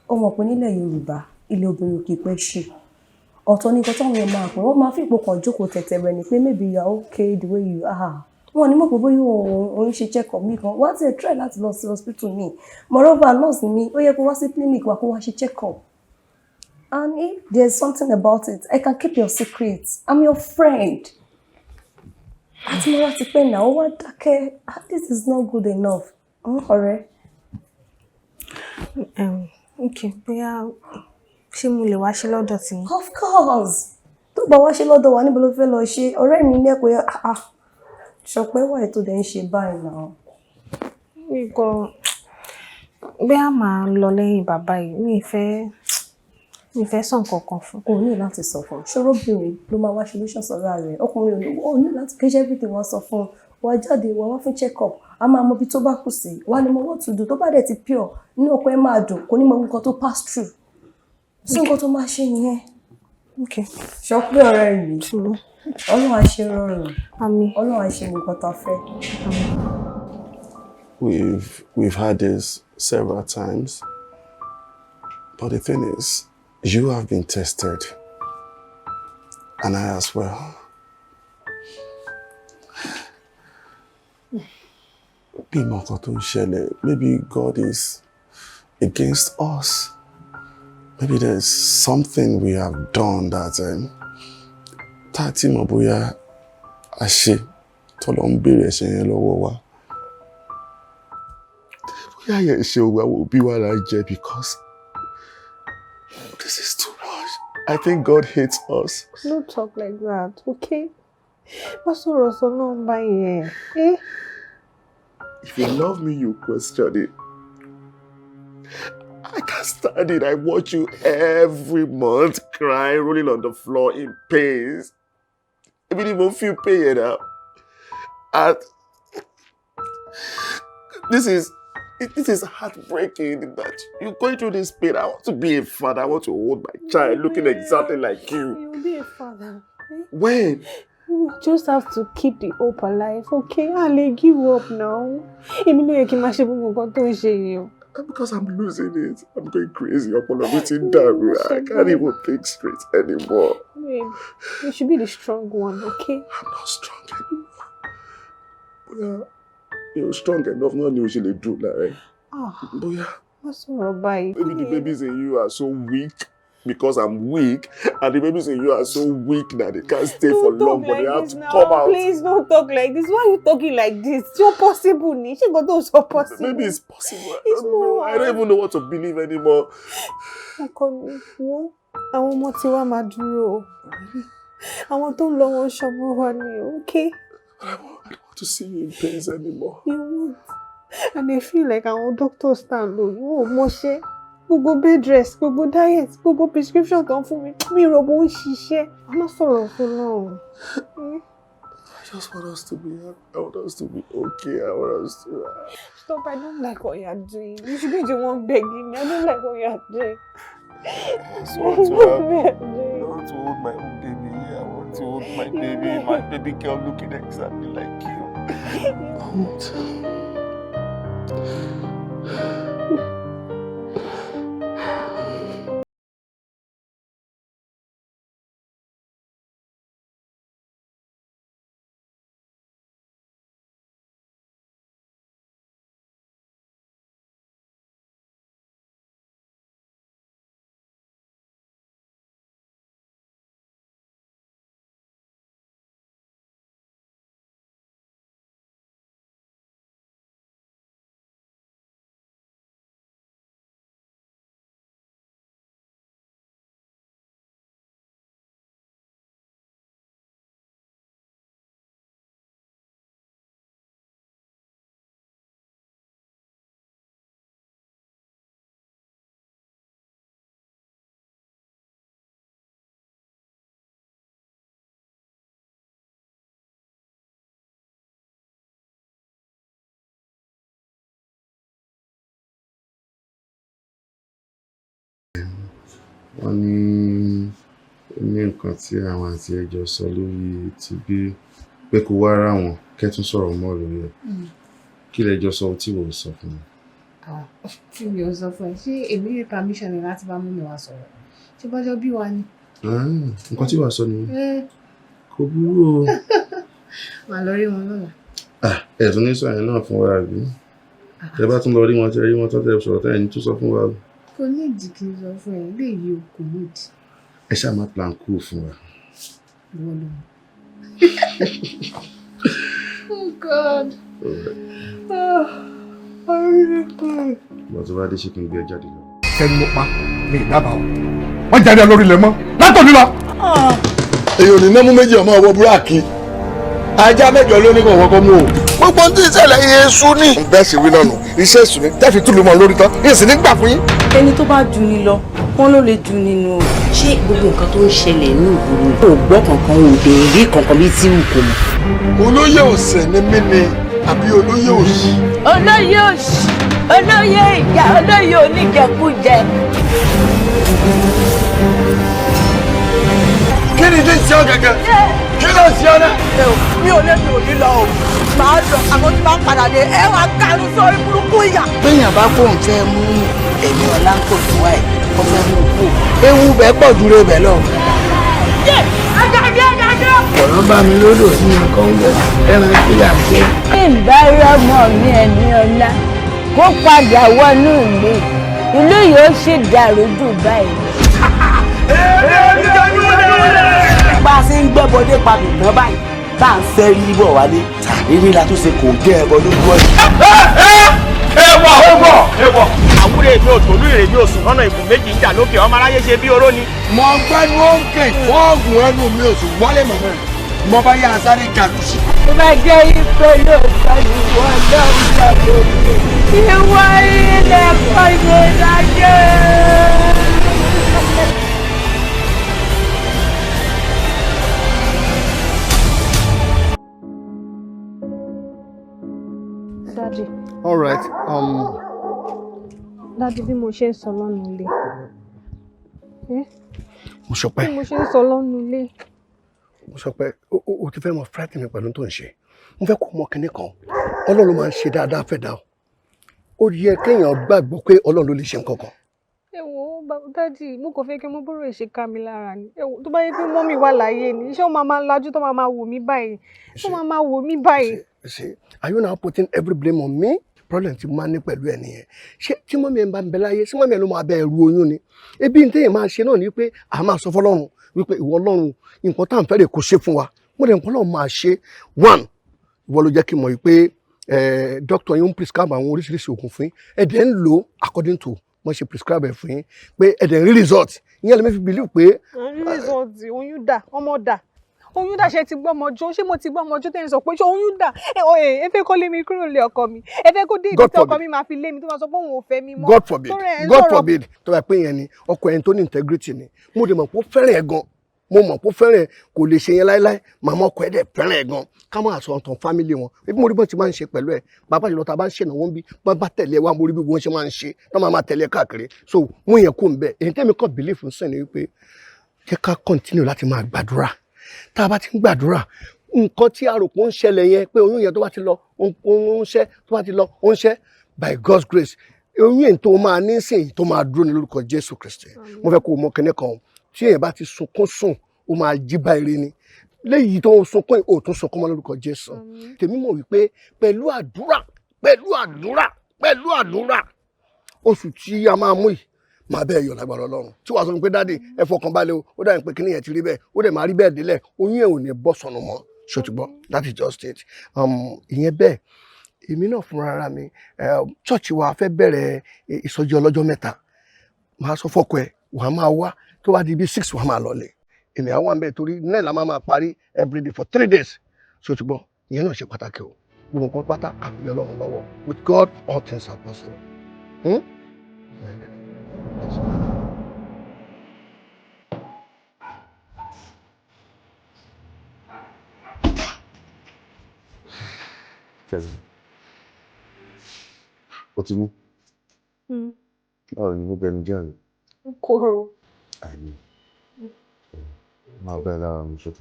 ó mọ̀ pé nílẹ̀ Yorùbá ilé obìnrin kì í pẹ́ ṣe. Ọ̀tọ̀ ní nǹkan táwọn èèyàn máa pè wọ́n máa fi ipò kan jókòó tẹ̀tẹ̀ rẹ̀ ni pé maybe you are okay the way you are. Wọ́n ní mọ̀ pé bóyá òun ṣe check up mi kan wá ti try láti lọ sí hospital mi. Moreover nurse mi ó yẹ kó wá sí clinic wa kó wá ṣe check up. And if there's something about it, I can keep your secret. I'm your friend. Àti mo wá ti pé náà ó wá dákẹ́. This is not good enough. Ọ̀rẹ́. Okay, bóyá ṣé mo lè wá ṣe lọ́dọ̀ tí? Of course. Tó bá wá ṣe lọ́dọ̀ wa níbo ló fẹ́ lọ ṣe? Ọ̀rẹ́ mi ní ẹ̀kọ́ yẹn. Ṣọpẹ́ wà ètò dẹ̀ ń ṣe báyìí náà. Bí a máa lọ lẹ́yìn bàbá yìí, mi fẹ́ sọ nǹkan kan fún. O ní láti sọ fún. Ṣòróbìnrin ló máa wá solution sọ̀rọ̀ rẹ̀. Ọkùnrin ò ní láti kéṣẹ́ everything wá sọ fún. Wá jáde wá fún check up. A máa mọ ibi tó bá kù sí. Wá ní mo what to do tó bá dẹ̀ ti pure. Inú ọkọ ẹ máa dùn kò ní mọ nǹkan tó pass through. Sí nǹkan tó máa ṣe nìyẹn. Okay. Ṣọpẹ́ ọ̀rẹ́ mi. Ọlọ́run á ṣe rọrùn. Àmín. Ọlọ́run á ṣe nǹkan tá a fẹ́. We've had this several times, but the thing is, you have been tested, and I as well. Maybe God is against us. Maybe there's something we have done that Tati Mabuya Ashe Tolombi Eshen Lowa. Yeah, will be what I did because this is too much. I think God hates us. Don't talk like that, okay? What's wrong by here? Eh? If you love me, you question it. I can't stand it. I watch you every month crying, rolling on the floor in pain. Even if you feel pain now. And this is heartbreaking that you're going through this pain. I want to be a father. I want to hold my child looking exactly like you. You'll be a father. Eh? When? You just have to keep the hope alive, okay? I'll give up now. Because I'm losing it. I'm going crazy. I'm everything down. I can't even think straight anymore. Babe, you should be the strong one, okay? I'm not strong anymore. You're strong enough, not usually do that, right? But yeah. What's wrong, bye? Maybe the babies in you are so weak because I'm weak, and the babies in you are so weak that they can't stay for long, but they have to come out. Please don't talk like this. Why are you talking like this? It's not possible, ni. She got those so possible. Maybe it's possible. I don't even know what to believe anymore. Àwọn ọmọ tí wá máa dúró. Àwọn tó ń lọ wọn ṣọmọ wa ni, okay? I don't want to see you in pain anymore. You won't. And I feel like our doctor stand low. Oh, Moshe. Gbogbo bed rest, gbogbo diet, gbogbo prescription kan fún mi. Mi ro bo ń ṣiṣẹ́. I'm not sorry for long. I just want us to be happy. I want us to be okay. I want us to... Stop, I don't like what you're doing. You should be the one begging me. I don't like what you're doing. I just want to hold my own baby. Yeah, I want to hold my baby girl looking exactly like you. I want to. wọ́n ní nǹkan tí àwọn àti ẹjọ́ sọ lórí ti bí pé kó wá ra wọn kẹ́tún sọ̀rọ̀ mọ́ lórí ẹ̀. Kí lẹjọ́ sọ tí wò ó sọ fún mi? Tí mi ò sọ fún ẹ, ṣé èmi ní permission ni láti bá mọ́mì wa sọ̀rọ̀? Ṣé bọ́jọ́ bí wa ni? Nǹkan tí wàá sọ ni kò burú o. Màá lọ rí wọn lọ́la. Ẹ̀sùn ní sọ yẹn náà fún wa àbí? Tẹ bá tún lọ rí wọn tẹ rí wọn tó tẹ sọ̀rọ̀ tẹ́yìn ní tún sọ fún wa o. Kò ní ìdí kí n sọ fún ẹ, ilé yìí ò kò ní ìdí. Ẹ ṣáà máa plan cool fún wa. Ìwọ ló mọ̀. Oh God. Bọ̀ tó bá dé ṣé kí n gbé ẹ jáde lọ. Kẹ́ni mo pa ní ìdábàá o. Wọ́n jáde lórí ilẹ̀ mọ́ látòní lọ. Èyí ò ní námú méjì ọmọ ọwọ́ búráàkì. Ajá mẹ́jọ ló ní kò wọ́n kọ́ mú o. Gbogbo ohun tí ìṣẹ̀lẹ̀ yẹn sú ní. Bẹ́ẹ̀ sì wí náà nù. Iṣẹ́ ìsùn ni tẹ́fì túlù mọ́ lórí tán. Yín sì ní gbà fún yín. Ẹni tó bá jù ni lọ, wọ́n ló lè jù nínú o. Ṣé gbogbo nǹkan tó ń ṣẹlẹ̀ ní ìgboro kò gbọ́ kankan ò dé rí kankan bí tí kò mọ̀? Olóyè òsè ni mí ni àbí olóyè òsì? Olóyè òsì, olóyè ìjà, olóyè oníjẹkújẹ. Kí ni tí ń ṣe ọ́ gẹ́gẹ́? Kí ló ń ṣe ọ́ náà? Mi ò lè mi ò ní lọ o. Màá lọ àmọ́ tí máa ń padà dé ẹ wá kárú sórí burúkú ìyà. Béèyàn bá fóun fẹ́ mú ẹ̀mí ọ̀la ń kò fún wa ẹ̀ kó fẹ́ mú kú. Ewu bẹ́ẹ̀ pọ̀ dúró bẹ́ẹ̀ lọ. Ọ̀rọ̀ bá mi lódò sí nǹkan ń bẹ̀ ẹran ìpínlẹ̀ àti. Ìbárọ̀mọ̀ mi ẹ̀mí ọ̀la kó padà wọnú ìlú yóò ṣì dàrú jù báyìí. Bá a ṣe ń gbẹ́bọdé padà tán báyìí tá à ń sẹ́rí bọ̀ wálé eré la tó ṣe kò gẹ́ ẹbọ lójú ọ̀yìn. Ewọ̀. Àwúrò èmi ò tòlú ìrèmí oṣù lọ́nà ìbùn méjì ń jà lókè ọmọ aráyé ṣe bí oró ni. Mo gbẹ́nu òǹkè fọ́ọ̀gùn ẹnu mi oṣù wọlé mọ̀mọ́ rẹ̀. Mo bá yára sáré jàdù sí. Tó bá jẹ́ ipò lóòótọ́ ni wọ́n lọ́wọ́ lọ́wọ́ ìwọ ilẹ̀ kọ́yé láyé. Daddy. All right. Daddy, bí mo ṣe ń sọ lọ́nu ilé. Mo sọ pé. Bí mo ṣe ń sọ lọ́nu ilé. Mo sọ pé o ti fẹ́ mọ frighten mi pẹ̀lú tó ń ṣe. Mo fẹ́ kó mọ kinní kan. Ọlọ́run máa ń ṣe dáadáa fẹ́ dá o. Ó yẹ kéèyàn gbàgbọ́ pé Ọlọ́run ló lè ṣe nǹkan kan. Ẹ wo Daddy, mo kàn fẹ́ kí mo bọ́rọ̀ ṣe ká mi lára ni. Ẹ wo tó bá yẹ pé mọ́mì wà láyé ni, ṣé ó máa lajú tó máa wò mí báyìí? Ṣé ó máa wò mí báyìí? See, are you now putting every blame on me? Problem ti máa ní pẹ̀lú ẹ nìyẹn. Ṣé tí mọ́mí ẹ̀ ń bá ń bẹ láyé, ṣé mọ́mí ẹ̀ ló máa bẹ ẹrù oyún ni? Ebi ní téèyàn máa ṣe náà ni wípé a máa sọ fọ́lọ́run wípé ìwọ Ọlọ́run nǹkan tá à ń fẹ́ lè kó ṣe fún wa. Mo dẹ̀ nǹkan náà máa ṣe. One, ìwọ ló jẹ́ kí n mọ̀ wípé doctor yín ń prescribe àwọn oríṣiríṣi oògùn fún yín. Ẹ dẹ̀ ń lò according to wọ́n ṣe prescribe ẹ̀ fún yín pé ẹ dẹ̀ ń rí result. Ìyẹn lè mi fi believe pé. Result oyún dà, ọmọ dà. Oyún dà ṣe ti gbọ́ ọmọjọ́, ṣé mo ti gbọ́ ọmọjọ́ tẹ́yìn sọ pé ṣé oyún dà? Ẹ fẹ́ kó lé mi kúrò lé ọkọ mi. Ẹ fẹ́ kó dé ibi tí ọkọ mi máa fi lé mi tó máa sọ pé òun ò fẹ́ mi mọ́. God forbid, God forbid, tó bá pé yẹn ni ọkọ ẹni tó ní integrity ni. Mo dẹ̀ mọ̀ pé ó fẹ́ràn ẹ̀ gan. Mo mọ̀ pé ó fẹ́ràn ẹ̀ kò lè ṣe yẹn láíláí. Màmá ọkọ ẹ̀ dẹ̀ fẹ́ràn ẹ̀ gan. Ká máa sọ ọ̀tàn family wọn. Ebi mo rí bọ́n ti máa ń ṣe pẹ̀lú ẹ̀. Bàbá ìlú ta bá ń ṣe ìnáwó bí wọ́n bá tẹ̀lé wa mo rí bí wọ́n ṣe máa ń ṣe. Wọ́n máa tẹ̀lé káàkiri. So mú yẹn kó ń bẹ̀. Èyí tẹ́mi kàn believe fún sẹ́ni wípé jẹ́ ká continue láti máa gbàdúrà. Tá a bá ti ń gbàdúrà nǹkan tí a rò pé ó ń ṣẹlẹ̀ yẹn pé oyún yẹn tó bá ti lọ ó ń ṣẹ́ tó bá ti lọ ó ń ṣẹ́ by God's grace oyún yẹn tó máa ní sìn tó máa dúró ní lórúkọ Jésù Kristi. Mo fẹ́ kó o mọ kinní kan tí èèyàn bá ti sunkún sùn ó máa jí bá ire ni léyìí tó ń sunkún ò tún sunkún mọ́ lórúkọ Jésù. Tèmi mọ̀ wípé pẹ̀lú àdúrà oṣù tí a máa mú yìí máa bẹ́ẹ̀ yọ̀ lágbára Ọlọ́run tí wàá sọ pé dáàdì ẹ fọkàn balẹ̀ o ó dà pé kíní yẹn ti rí bẹ́ẹ̀ ó dẹ̀ máa rí bẹ́ẹ̀ délẹ̀ oyún ẹ̀ ò ní bọ́ sọnù mọ́ ṣòtúbọ̀ that is just it. Ìyẹn bẹ́ẹ̀ èmi náà fúnra ara mi church wa fẹ́ bẹ̀rẹ̀ ìsọjí ọlọ́jọ́ mẹ́ta máa sọ fọ́kọ ẹ̀ wàá máa wá tó bá di bí 6 wàá máa lọlẹ̀ èmi àwọn àmì ẹ̀ torí náà la máa parí everyday for 3 days ṣòtúbọ̀ ìyẹn náà ṣe pàtàkì o gbogbo nǹkan pátá àfihàn Ọlọ́run lọ́wọ́ with God all things are possible. Ó ti mú. Báwo ni mo bẹnu jẹ́ àná? Kòrò. Àmín. Máa bẹ́ẹ̀ lára mi ṣètò.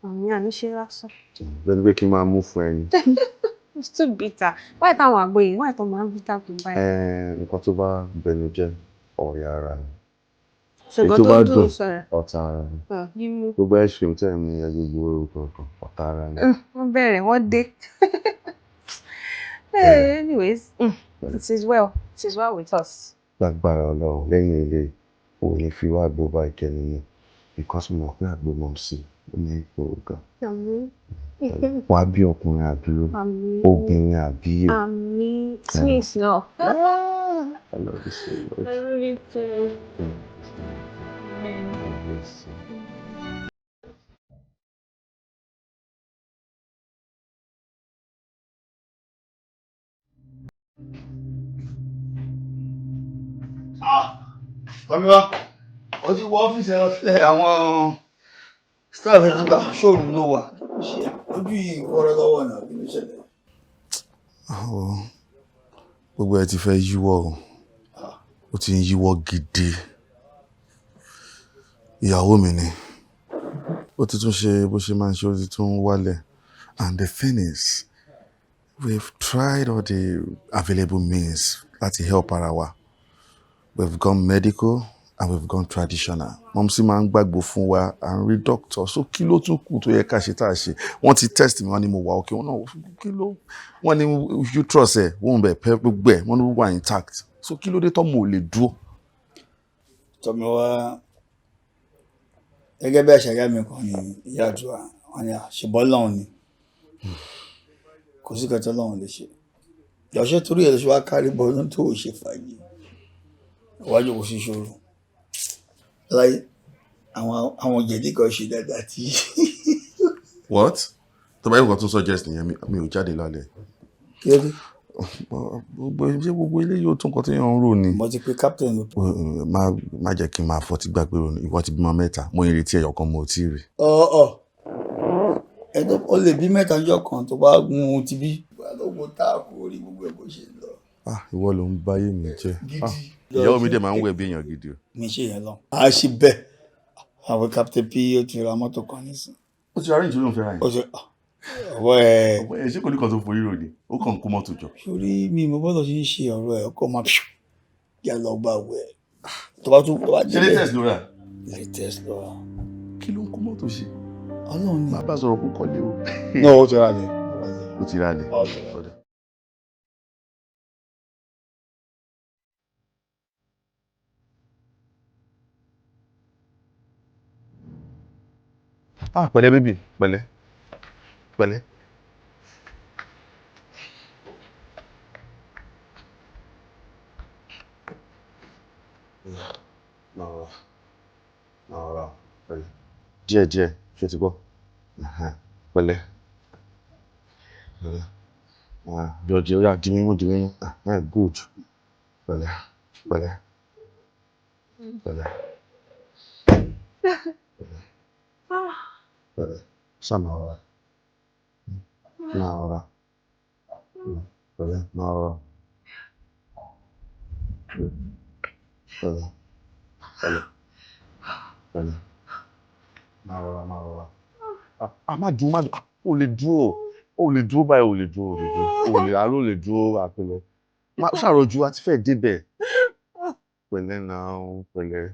Àmì àníṣe lásán. Bẹ́ẹ̀ni pé kí n máa mú fún ẹyin. It's too bitter. Why táwọn àgbo yìí? Why tó máa ń bitter tó báyìí? Nǹkan tó bá bẹnu jẹ́ ọ̀rẹ́ ara ni. Ṣùgbọ́n Èyí tó bá tó dùn dùn sọ̀rọ̀. ọ̀tá ara ni. Mímú. Gbogbo ice cream tẹ̀ mí ẹ gbogbo orúkọ kan ọ̀tá ara ni. Wọ́n bẹ̀rẹ̀ wọ́n dé. Anyways, it is well. It is well with us. Lágbára Ọlọ́run lẹ́yìn ilé òun ní fi wá gbó bá ìkẹni ni because mo mọ̀ pé àgbo mọ̀ sí ó ní ipò ọ̀gá. Àmín. Wàá bí ọkùnrin àbúrò obìnrin àbíyè. Àmín. Twins náà. I love you so much. I love you too. Kọ́míwá, ó ti wọ ọ́fíìsì ẹ̀rọ sílẹ̀ àwọn staff ẹ̀ nígbà ṣóòrùn ló wà. Ojú yìí wọ́rọ́ lọ́wọ́ náà kí ló ṣẹlẹ̀? Gbogbo ẹ ti fẹ́ yíwọ́ o. Ó ti ń yíwọ́ gidi. Ìyàwó mi ni. Ó ti tún ṣe bó ṣe máa ń ṣe ó ti tún wálẹ̀. And the thing is, we've tried all the available means láti help ara wa. We've gone medical and we've gone traditional. Mọ̀mísí máa ń gbàgbọ́ fún wa and rí doctor. So kí ló tún kù tó yẹ ká ṣe tá a ṣe? Wọ́n ti test mi, wọ́n ní mo wà okay. Wọ́n náà kí ló? Wọ́n ní uterus ẹ̀ wọ́n bẹ̀ pẹ́ gbogbo ẹ̀ wọ́n ní wà intact. So kí ló dé tọ́ mo lè dúró? Tọ́míwá gẹ́gẹ́ bí àṣàyà mi kan ní ìyá àdúrà wọn ni àṣebọ́ lọ́hùn ni kò sí kẹtọ́ lọ́hùn lè ṣe. Ìyàwó torí ẹ̀ ló ṣe wá kárí bọ́ ọdún tó ò ṣe fàájì. Iwájú kò sí ṣòro. Láyé àwọn jẹ̀dí kan ṣe dáadáa tí. What? Tó bá yẹ kó tún suggest nìyẹn mi ò jáde lálẹ́. Kí ló dé? Gbogbo ilé yóò tún nǹkan tí yẹn ń rò ni. Mo ti pe captain ló tó. Má jẹ́ kí n máa fọtí gbàgbé ronú. Ìwọ ti bímọ 3 mo ń retí ẹyọ kan mo tí ì rí. Ẹ̀dọ́ ó lè bí 3 ọjọ́ kan tó bá gun ti bí. Balógun tá a kú orí gbogbo ẹ̀ bó ṣe lọ. Ìwọ ló ń báyé mi jẹ́. Ìyàwó mi dẹ̀ máa ń wẹ̀ bí èèyàn gidi o. Mi ṣe yẹn lọ. A ṣe bẹ́ẹ̀. Àwọn captain P ó ti ra mọ́tò kan nísìn. Ó ti arrange ló ń fẹ́ ra yẹn. Ọwọ́ ẹ̀. Ṣé kò ní kan tó forí rò ni? Ó kàn ń kó mọ́tò jọ. Sórí mi mo bọ́dọ̀ ṣe ń ṣe ọ̀rọ̀ ẹ̀ ọkọ̀ máa yà lọ bá wẹ̀. Tó bá ṣe latest ló rà? Latest ló rà. Kí ló ń kó mọ́tò ṣe? Ọlọ́run ni. Má bá sọ̀rọ̀ kó kọ́lé o. Náà ó ti rà lẹ̀. Ó ti rà lẹ̀. Pẹ̀lẹ́ bébì, pẹ̀lẹ́. Pẹ̀lẹ́. Náà pẹ̀lẹ́. Díẹ̀ ṣe ti gbọ́. Pẹ̀lẹ́. Jọ̀jẹ̀ ó yà di mímú. Good. Pẹ̀lẹ́. Pẹ̀lẹ́. Sana ora. Na ora. Pẹ̀lẹ́, na ora. Pẹ̀lẹ́. Na ora. Má dùn. O lè dúró báyìí, o lè dúró. Àrò lè dúró àpẹẹrẹ. Má ṣàròjù àti fẹ́ débẹ̀. Pẹ̀lẹ́ náà, pẹ̀lẹ́.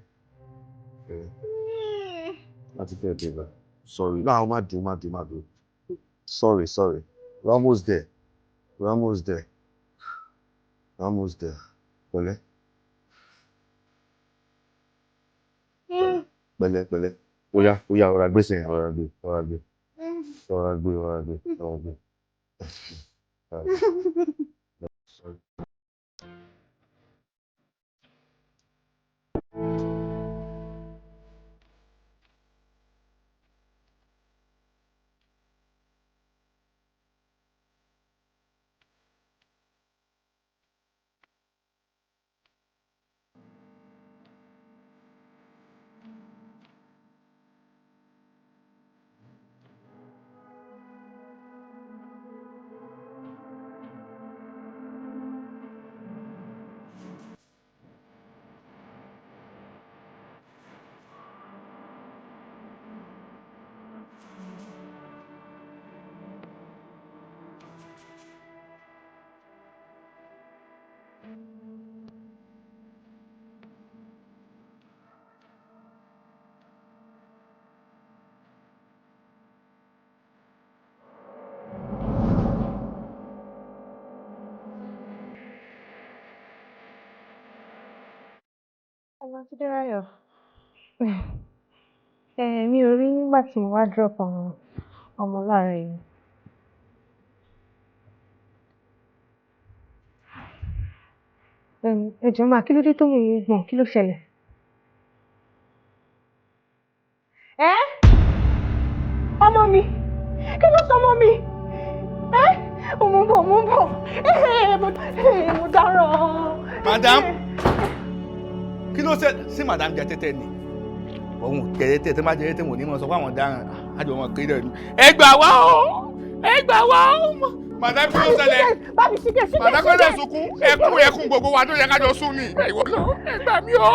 Àti fẹ́ débẹ̀. Sorry. No, má dùn. Sorry. We're almost there. Pẹ̀lẹ́. Pẹ̀lẹ́. Oya, ọ̀rá gbé sẹ́yìn, ọ̀rá gbé. Sorry. Hello, Tiderayo. Mi ò rí nígbà tí mo wá drop àwọn ọmọ láàárọ̀ yìí. Ẹ jọ̀ọ́ mà, kí ló dé tó mú yín gbọ̀n? Kí ló ṣẹlẹ̀? Ọmọ mi! Kí ló sọ ọmọ mi? Mo ń bọ̀. Mo dáràn. Madam, kí ló ṣe madam jẹ tẹ́tẹ́ ni? Òun jẹ tẹ́tẹ́ má jẹ tẹ́tẹ́ mò ní mọ̀ sọ fún àwọn dáràn. Àjọ wọn kiri rẹ̀ ni. Ẹ gbà wá o! Madam kí ló ṣẹlẹ̀? Madam kí ló dé sunkún? Ẹkún gbogbo wa tó yẹ ká jọ sún ni. Ìwọ lọ, ẹ gbà mí o!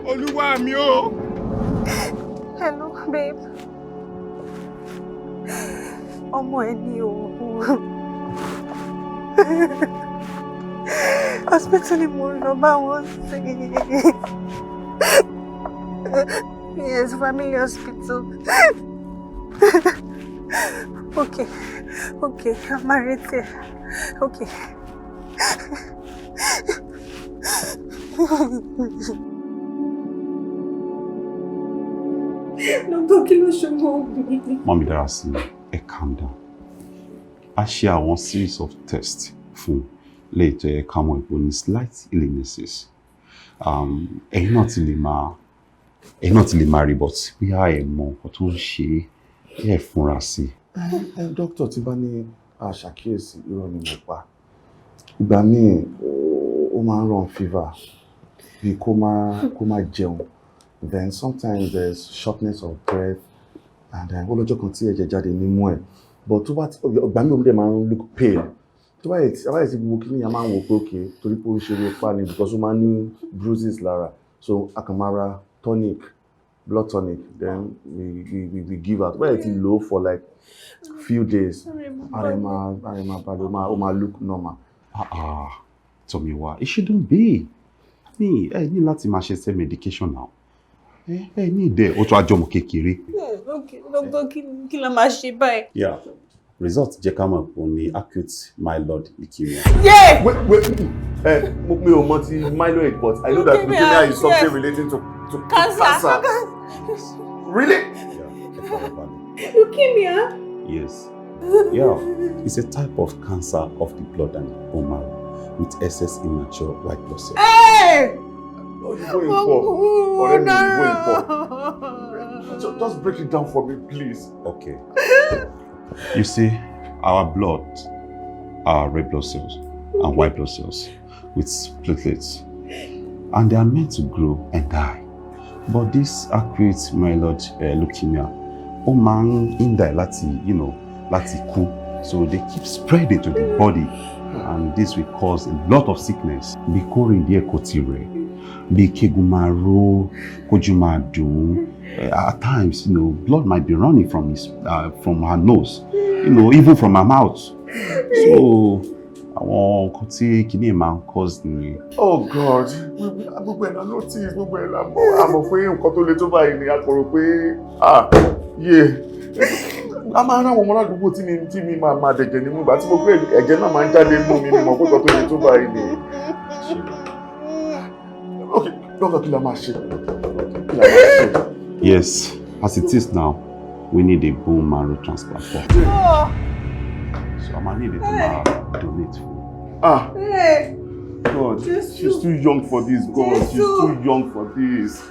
Olúwa mi o! Hello, babe. Ọmọ ẹ ní o. Hospital ni mo lọ bá wọn sí. Yes, family hospital. Okay, I'm Marital. Okay. Dọ́kítọ̀, kí ló ṣe mọ́ obìnrin? Mọ́mí dára sí ẹ calm down. A ṣe àwọn series of tests fún lè tó yẹ ká mọ̀ ipò ní slight illnesses. Ẹ̀yin náà ti lè máa rí but bóyá ẹ mọ nǹkan tó ń ṣe ẹ fúnra sí. Dókítà tí bá ní àṣàkíyèsí irọ́ ni mo pa. Ìgbà míì ó máa ń run fever bí kó má jẹun. Then sometimes there's shortness of breath and ó lọ́jọ́ kan tí ẹ̀jẹ̀ jáde nímú ẹ̀. But tó bá ìgbà míì òun máa ń look pale. Tó bá yẹ ti gbogbo kí ni a máa ń wò pé okay torí pé ó ń ṣe ní ipá ni because ó máa ń ní bruises lára. So a kàn máa ra blood tonic, then we give out. Tó bá yẹ ti lò for like few days. Ara máa balẹ̀ ó máa look normal. Tomiwa, it shouldn't be. Ẹ ní láti máa ṣe medication now. Ẹ ní ìdẹ ó tún àjọmọ kékeré. Okay, doctor, kí la máa ṣe báyìí? Yeah. Result jẹ́ ká mọ̀ pé ní acute myeloid leukemia. Yeah! Wait. Mi ò mọ̀ ti myeloid, but I know that leukemia is something relating to cancer. Really? Yeah. Leukemia? Yes. Yeah. It's a type of cancer of the blood and bone marrow with excess immature white blood cells. Hey! What are you going for? Already going for. Just break it down for me, please. Okay. You see, our blood are red blood cells and white blood cells with platelets, and they are meant to grow and die. But this acute myeloid leukemia, ó máa ń die láti kú, so they keep spreading to the body, and this will cause a lot of sickness. Bí kò rìn díẹ̀ kò tí rẹ̀, bí kégun máa ró, kójú máa dùn. At times, blood might be running from her nose, even from her mouth. So, àwọn nǹkan tí kìíní máa ń cause ni. Oh God, gbogbo ẹ̀ la notice, gbogbo ẹ̀ la mọ̀. A mọ̀ pé nǹkan tó le tó báyìí ni a kò rò pé a máa ń rán àwọn ọmọ aládùúgbò tí mi máa dẹ̀jẹ̀ nímú ìgbà tí mo gbé ẹ̀jẹ̀ náà máa ń jáde mú mi mọ̀ pé nǹkan tó le tó báyìí ni. Okay, dọ́kítà kí la máa ṣe? Yes, as it is now, we need a bone marrow transplant. So I'm gonna need it to donate for. God, she's too young for this. God, she's too young for this.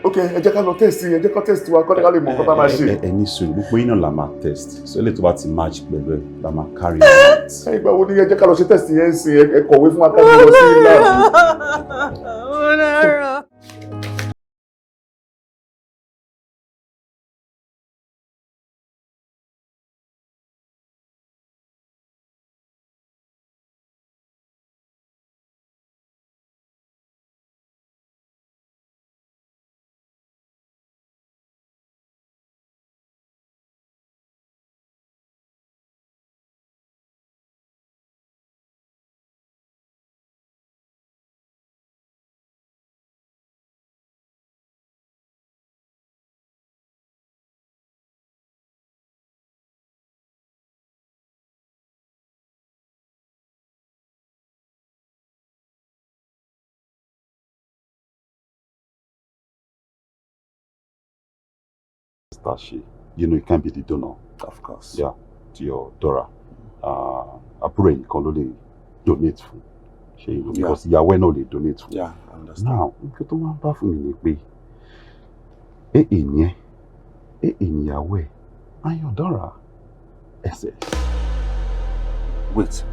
Okay, ẹ jẹ́ ká lọ test yẹn, ẹ jẹ́ ká test wa kọ́ ká lè mọ̀ nǹkan tá a máa ṣe. Ẹ ní sùúrù, gbogbo yín náà la máa test. So eléyìí tó bá ti match pẹ̀lú ẹ̀ la máa carry out. Ìgbà wo ni ẹ jẹ́ ká lọ ṣe test yẹn ń sìn ẹ kọ̀wé fún wa ká lọ sí lab. Tashi, you know you can't be the donor. Of course. Yeah, to your Dora. Àbúrò yìí kan ló lè donate fún. Because ìyàwó ẹ̀ náà lè donate fún. Yeah, I understand. Now, nǹkan tó máa ń bá fún mi ni pé ìyàwó ẹ̀ and your Dora. Wait.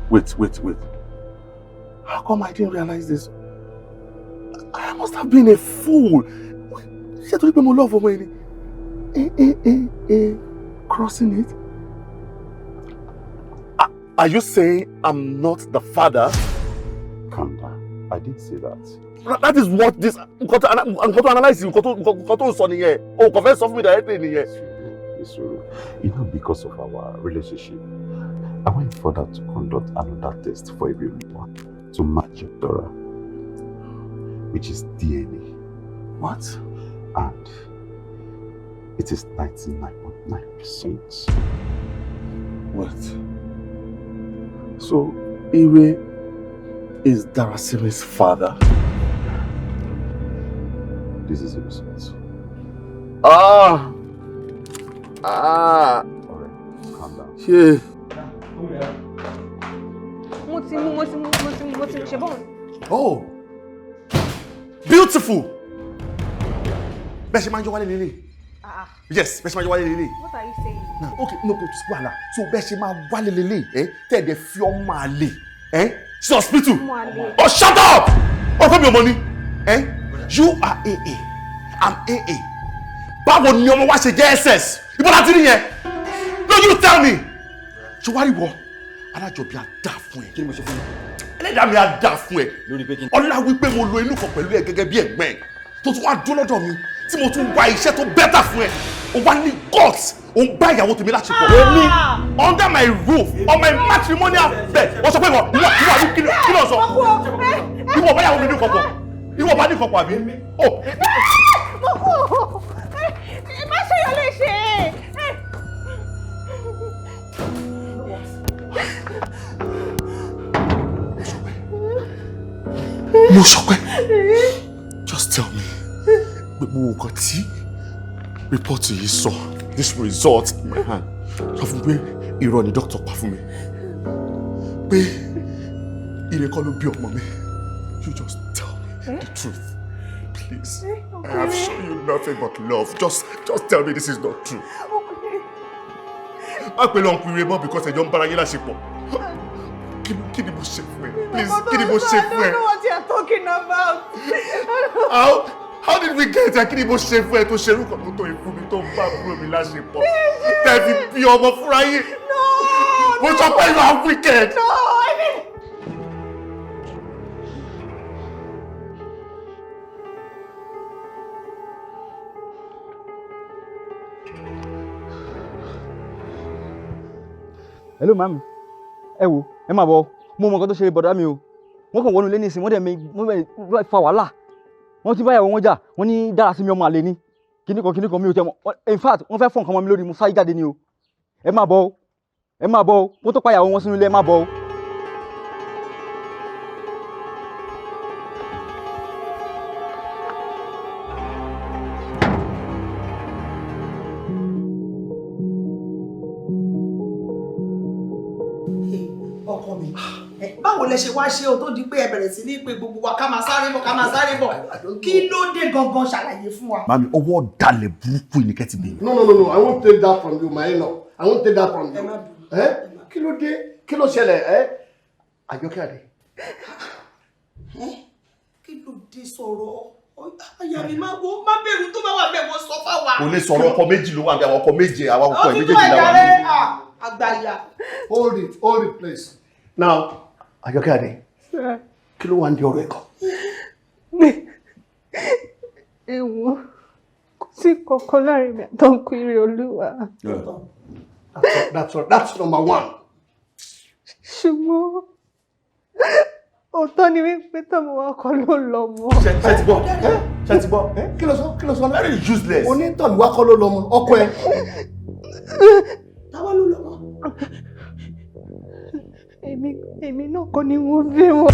How come I didn't realize this? I must have been a fool. Ṣé torí pé mo love ọmọ yìí ni? Crossing it? Are you saying I'm not the father? Calm down. I did say that. That is what this. Nǹkan tó analyze nǹkan tó sọ nìyẹn. O kò fẹ́ sọ fún mi directly nìyẹn. You know, because of our relationship, I went further to conduct another test for everyone to match your Dora, which is DNA. What? And it is 99.9%. What? So, Ire is Darasimi's father? This is the result. Alright, calm down. Yeah. Oh, beautiful. Bẹ́ẹ̀ ṣe máa ń jọ wálé lélẹ̀. Yes, bẹ́ẹ̀ ṣe máa ń jọ wálé lélẹ̀. What are you saying? Now, okay, no, go to school now. So bẹ́ẹ̀ ṣe máa wálé lélẹ̀, tẹ́ ẹ̀ fi ọmọ àlè, sí hospital. Oh, shut up! Ọkọ mi ò mọ ni. You are AA, I'm AA. Báwo ni ọmọ wa ṣe jẹ́ SS? Ibo láti rí yẹn? No, you tell me. Ṣé wá rí wọ? Alájọbí á dà fún ẹ. Kí ni mo ṣe fún ẹ? Ẹlẹ́dàá mi á dà fún ẹ. Lórí pé kí ni? Ọlá wípé mo lo inú kan pẹ̀lú ẹ gẹ́gẹ́ bí ẹ̀gbọ́n ẹ̀. Tó tún wá dúró lọ́dọ̀ mi. Tí mo tún wá iṣẹ́ tó bẹ́tà fún ẹ. O wá ní guts. O ń bá ìyàwó tèmi láti pọ̀. Èmi under my roof on my matrimonial bed. Wọ́n sọ pé ìwọ àbí kí ló sọ? Ìwọ bá ìyàwó mi ní kọ̀kọ̀. Ìwọ bá ní kọ̀kọ̀ àbí? Má ṣe yọ lè ṣe. Mo Ṣọpẹ́, just tell me, gbogbo nǹkan tí report yìí sọ, this result in my hand, sọ fún pé irọ́ ni doctor pa fún mi, pé Ire kọ́ ló bí ọmọ mi. You just tell me the truth, please. I have shown you nothing but love. Just tell me this is not true. Má pè lọ́n kú Ire mọ́ because ẹjọ́ ń bára yín láṣepọ̀. Kí ni mo ṣe fún ẹ? Please, kí ni mo ṣe fún ẹ? I don't know what you are talking about. How did we get here? Kí ni mo ṣe fún ẹ tó ṣerú kan tó ìfún mi tó ń bá àbúrò mi láṣepọ̀? Tẹ̀fi bí ọmọ fúnra yín. Mo sọ pé you are wicked. No, I mean. Hello mami, ẹ wo ẹ máa bọ̀ mo mọ nǹkan tó ṣe bọ̀dá mi o wọ́n kàn wọnú ilé nísìnyí wọ́n dẹ̀ fa wàhálà wọ́n ti báyàwó wọn jà wọ́n ní Dárasími ọmọ àlè ni kíní kan mi ò tẹ́ mọ́ in fact wọ́n fẹ́ fọ́ nǹkan mọ́ mi lórí mo sáyé jáde ni o ẹ máa bọ̀ wọ́n tó pàyàwó wọn sínú ilé ẹ máa bọ̀ o. Ọkọ mi báwo lẹ ṣe wá ṣe o tó di pé ẹ bẹ̀rẹ̀ sí ní pé gbogbo wa ká máa sáré bọ̀ kí ló dé gangan ṣàlàyé fún wa. Mami, ọwọ́ dalẹ̀ burúkú ni kẹ́tì bẹ̀rẹ̀. No, I won't take that from you, my in-law. I won't take that from you. Kí ló dé? Kí ló ṣẹlẹ̀? Àjọkẹ́ Adé. Kí ló dé sọ̀rọ̀? Àyà mi má bẹ̀rù tó bá wà bẹ́ẹ̀ wọ́n sọ fáwa. Kò lè sọ̀rọ̀ ọkọ méjì ló wà bí àwọn ọkọ méje àwọn ọkọ méjèèjì làwọn làwọn méjì. Àgbàyà. Hold it, please. Now, Àjọkẹ́ Adé. Kí ló wà ní ọ̀rọ̀ ẹ̀kọ́? Ewo, kò sí kankan láàrin mi àtọ́nkù Ire Olúwa. That's number one. Ṣùgbọ́n òótọ́ ni wípé tọ́mọ wa kọ́ ló lọ mọ́. Ṣé ti gbọ́? Kí ló sọ? Very useless. Onítọ̀lù wa kọ́ ló lọ mọ́, ọkọ ẹ. Táwa ló lọ mọ́. Èmi náà kọ́ ni wọ́n bí wọn.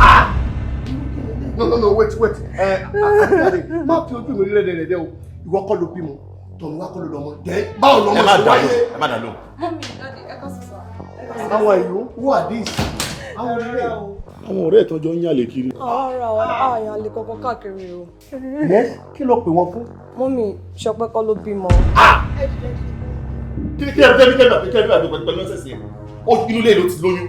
No, wait. Má fi ojú mi rí rẹ̀dẹ̀rẹ̀dẹ̀ o. Ìwọ kọ́ ló bímọ. tọ̀hún wá kó ló lọ́mọ dẹ́ báwo lọ́mọ ṣe wáyé. ẹ má dà lóhùn. Mọ́mí, Daddy, ẹ kọ́ sọ̀sọ̀. àwọn ìlú who are these? àwọn ọ̀rẹ́ àwọn ọ̀rẹ́ ìtọ́jọ́ ń yàlè kiri. ara àyàn lè kọ́kọ́ káàkiri o. kí ló pè wọ́n fún. mọ́mì Ṣọpẹ́ kọ́ ló bímọ. kí ẹ pẹ̀lú ẹsẹ̀ sí ẹ inú ilé ló ti lóyún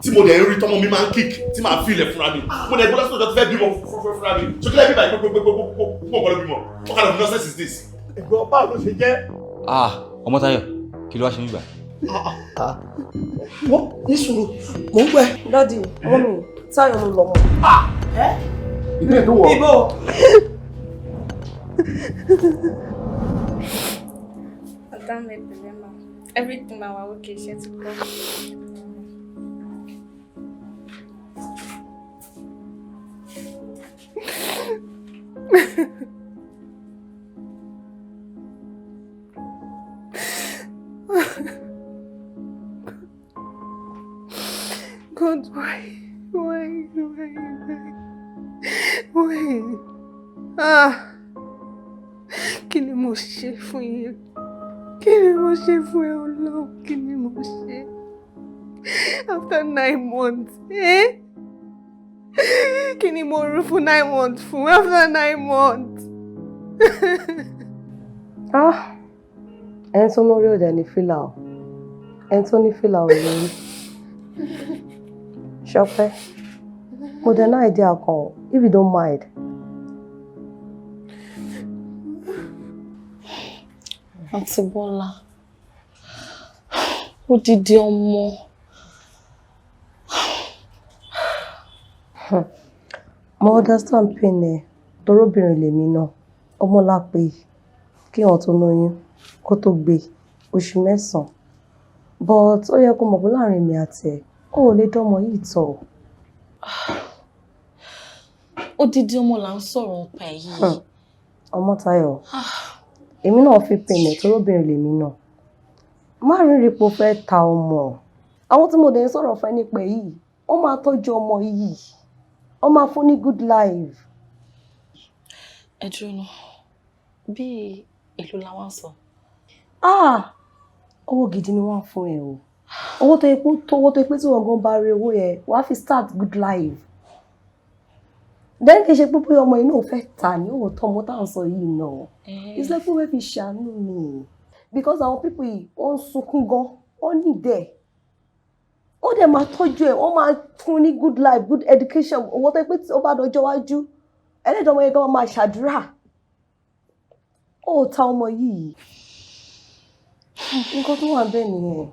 tí mo dẹ̀ ń rí tọ́mọ mi máa ń kík tí màá fi ilẹ̀ fúnra mi mo dẹ̀ gbọ́dọ̀ sọ̀rọ̀ tó fẹ́ bímọ fúnra mi ṣókílẹ̀ bíbá yìí gbogbo ọ̀gọ́ ló bímọ what kind of nonsense is this. ẹ̀gbọ́n báwo ló ṣe jẹ́. Ọmọ́táyọ̀ kí ló wá ṣe mí bá. wọ́n ní sùúrù mò ń gbẹ. dádì mọ́mì Táyọ̀ ló lọ́mọ. ilé tó wọ̀. ibo. ọ̀dà mi bẹ̀rẹ̀ mọ́ everything ma wà okay ṣe ti kọ́. God, why? Kí ni mo ṣe fún yín? Kí ni mo ṣe fún ẹ Ọlọ́run? Kí ni mo ṣe? After 9 months, Kí ni mo rú fún 9 months fún? After 9 months. Ẹni tó lórí òdẹ ní fìlà o. Ẹni tó ní fìlà ò lórí. Ṣọpẹ́, mo dẹ̀ náà idea kan, if you don't mind. Àǹtí Bọ́lá, odidi ọmọ. Mo understand pain ẹ, torobìnrin lèmi náà, ọmọ lápè, kí wọ́n tó lóyún, kó tó gbé, oṣù 9. But ó yẹ kó mọ̀ pé láàrin mi àti ẹ̀, ó ò lè dánmọ yìí tọ̀. Odidi ọmọ là ń sọ̀rọ̀ nípa èyí. Ọmọ́táyọ̀, èmi náà fi pain ẹ, torobìnrin lèmi náà. Má rírí pé ó fẹ́ ta ọmọ. Àwọn tí mo dẹ̀ ń sọ̀rọ̀ fẹ́ nípa èyí, wọ́n máa tọ́jú ọmọ yìí. Wọ́n máa fún ní good life. Ẹ dúró náà, bí èlò la wá ń sọ. Owó gidi ni wọ́n fún ẹ o. Owó tó yẹ pé tí wọ́n gan bá rí owó yẹn, wàá fi start good life. Then kì í ṣe pé ọmọ inú ò fẹ́ tà ní òótọ́ ọmọ tá à ń sọ yìí náà. It's like wọ́n fi ṣàánú mi. Because àwọn people yìí, wọ́n ń sunkún gan, wọ́n ní ìdẹ̀. Wọ́n dẹ̀ máa tọ́jú ẹ̀, wọ́n máa fún ní good life, good education. Owó tó yẹ pé tí ó bá dọjọ́ wájú, ẹlẹ́dàá ọmọ yẹn gan máa ṣàdúrà. Ó ta ọmọ yìí. Nǹkan tó wà bẹ́ẹ̀ nìyẹn.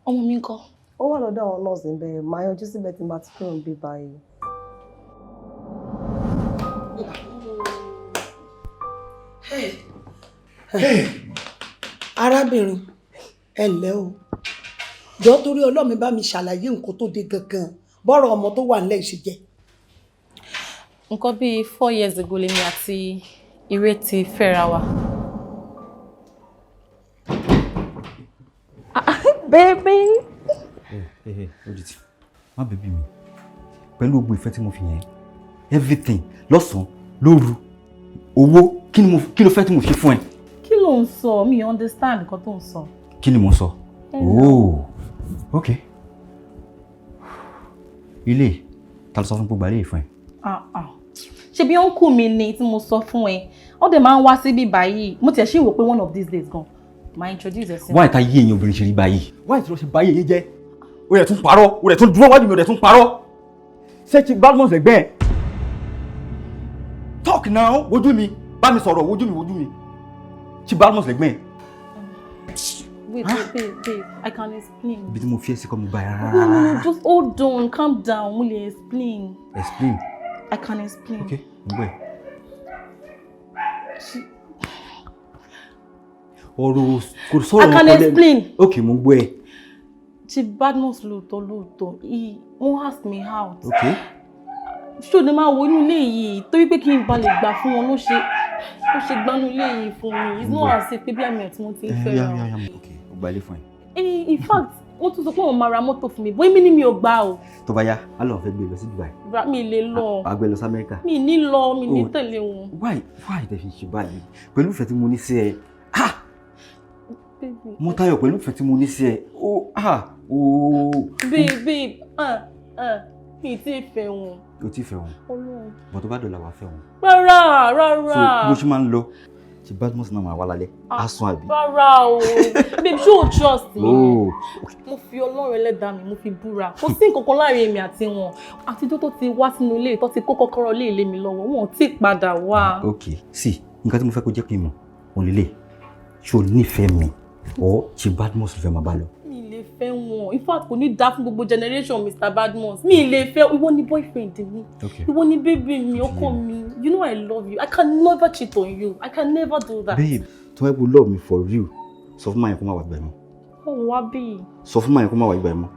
Ọmọ mi ńkọ́? Ó wà lọ́dọ̀ àwọn nọ́ọ̀sì ń bẹ̀, máa yọjú síbẹ̀ tí màá ti kúrò níbí báyìí. Arábìnrin, ẹ ǹlẹ́ o. Jọ̀ọ́ torí Ọlọ́run bá mi ṣàlàyé nǹkan tó dé gangan bọ́rọ̀ ọmọ tó wà nílẹ̀ ṣe jẹ́. Nǹkan bíi 4 years ago lèmi àti Ire ti fẹ́ra wa. Baby. Ojiti, má bẹ̀bí mi. Pẹ̀lú gbogbo ìfẹ́ tí mo fi yẹn, everything, lọ́sàn-án, lóru, owó, kí ló fẹ́ tí mo ṣe fún ẹ? Kí ló ń sọ? Mi understand nǹkan tó ń sọ. Kí ni mo ń sọ? Oh, okay. Ilé, ta ló sọ fún gbogbo àlè ìfún ẹ? Ṣé bí uncle mi ni tí mo sọ fún ẹ? Ó dẹ̀ máa ń wá síbí báyìí. Mo tiẹ̀ ṣì wò pé one of these days gan. Máa introduce ẹ sí. Why ta yé èèyàn obìnrin ṣe rí báyìí? Why tí ló ṣe báyìí èyí jẹ́? O rẹ̀ tún parọ́, o rẹ̀ tún dúró wájú mi, o rẹ̀ tún parọ́. Ṣé ti Badmus ẹ̀gbẹ́ ẹ̀? Talk now, wojú mi, bá mi sọ̀rọ̀, wojú mi. Ti Badmus ẹ̀gbẹ́ ẹ̀. Wait, I can explain. Ibi tí mo fi ẹ́ sí kọ́ mi báyìí rárá. Just hold on, calm down, mo lè explain. Explain. I can explain. Okay, mo gbọ́ ẹ. Ọ̀rọ̀ kò sọ̀rọ̀ I can explain. Okay, mo gbọ́ ẹ. Ti Badmus lóòótọ́, he won't ask me out. Okay. Ṣé o ní máa wo inú ilé yìí torí pé kí n ba lè gbà fún wọn ló ṣe gbanú ilé yìí fún mi. It's not as if pé bí àmì ẹ̀ tí mo ti ń fẹ́ràn. Okay, ó gba ilé fún ẹ. In fact, wọ́n tún sọ pé wọ́n máa ra mọ́tò fún mi bóyá mi ní mi ò gbà o. Tó bá yá a lọ fẹ́ gbé lọ sí Dubai. Mi lè lọ. A gbé lọ sí America. Mi ní lọ mi ní tẹ̀lé wọn. Why tẹ fi ṣe báyìí pẹ̀lú ìfẹ́ tí mo ní sí ẹ. Mo tayọ̀ pẹ̀lú ìfẹ́ tí mo ní sí ẹ. Babe mi ti fẹ́ wọn. O ti fẹ́ wọn. Ọlọ́run. Bọ̀ tó bá dọ̀la wà fẹ́ wọn. Rárá. So bó ṣe máa ń lọ ṣe Badmus náà máa wá lálẹ́ á sún àbí. Rárá o babe ṣé o trust me. Mo fi Ọlọ́run Ẹlẹ́dàá mi mo fi búra kò sí nǹkan kan láàrin èmi àti wọn àtijọ́ tó ti wá sínú ilé tó ti kó kọ́kọ́rọ́ lé mi lọ́wọ́ wọn ò tí ì padà wá. Ok sí nǹkan tí mo fẹ́ kó jẹ́ kí n mọ̀ òun lélẹ̀ ṣé o nífẹ̀ẹ́ mi ọ̀ ṣe Badmus fẹ́ máa bá lọ. Mi lè fẹ́ wọn in fact kò ní dá fún gbogbo generation Mr. Badmus mi lè fẹ́ ìwọ ni boyfriend mi ìwọ ni baby mi ọkọ mi you know I love you I can never cheat on you I can never do that. Babe tó ẹ bó love me for real sọ fún máa yẹn kó má wà gbà ẹ mọ́. Òun wá bí. Sọ fún máa yẹn kó má wà gbà ẹ mọ́.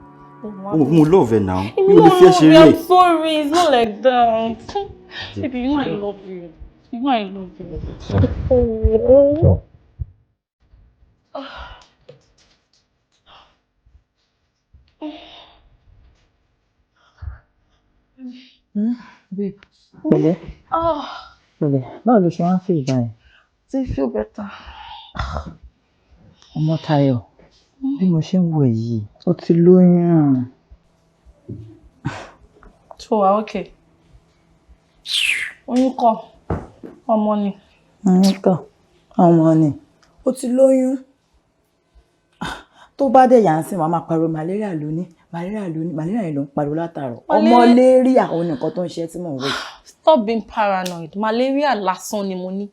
Mo love ẹ now. Mi ò lè fi ẹ ṣeré. I'm sorry it's not like that. Baby you know I love you. You know I love you. Babe. Pẹ̀lẹ́. Pẹ̀lẹ́. Báwo ló ṣe wá ń feel báyìí? I feel better. Ọmọ Táyọ̀, bí mo ṣe ń wò yìí, ó ti lóyún. So okay. Oyún kọ́, ọmọ ni. Oyún kọ́, ọmọ ni. Ó ti lóyún. Tó bá dẹ̀ yà ń sìn wá máa pariwo malaria lónìí. Malaria yìí ló ń pariwo látàárọ̀. Ọmọléríà òun nìkan tó ń ṣe tí mò ń wò. Stop being paranoid. Malaria lásán ni mo ní.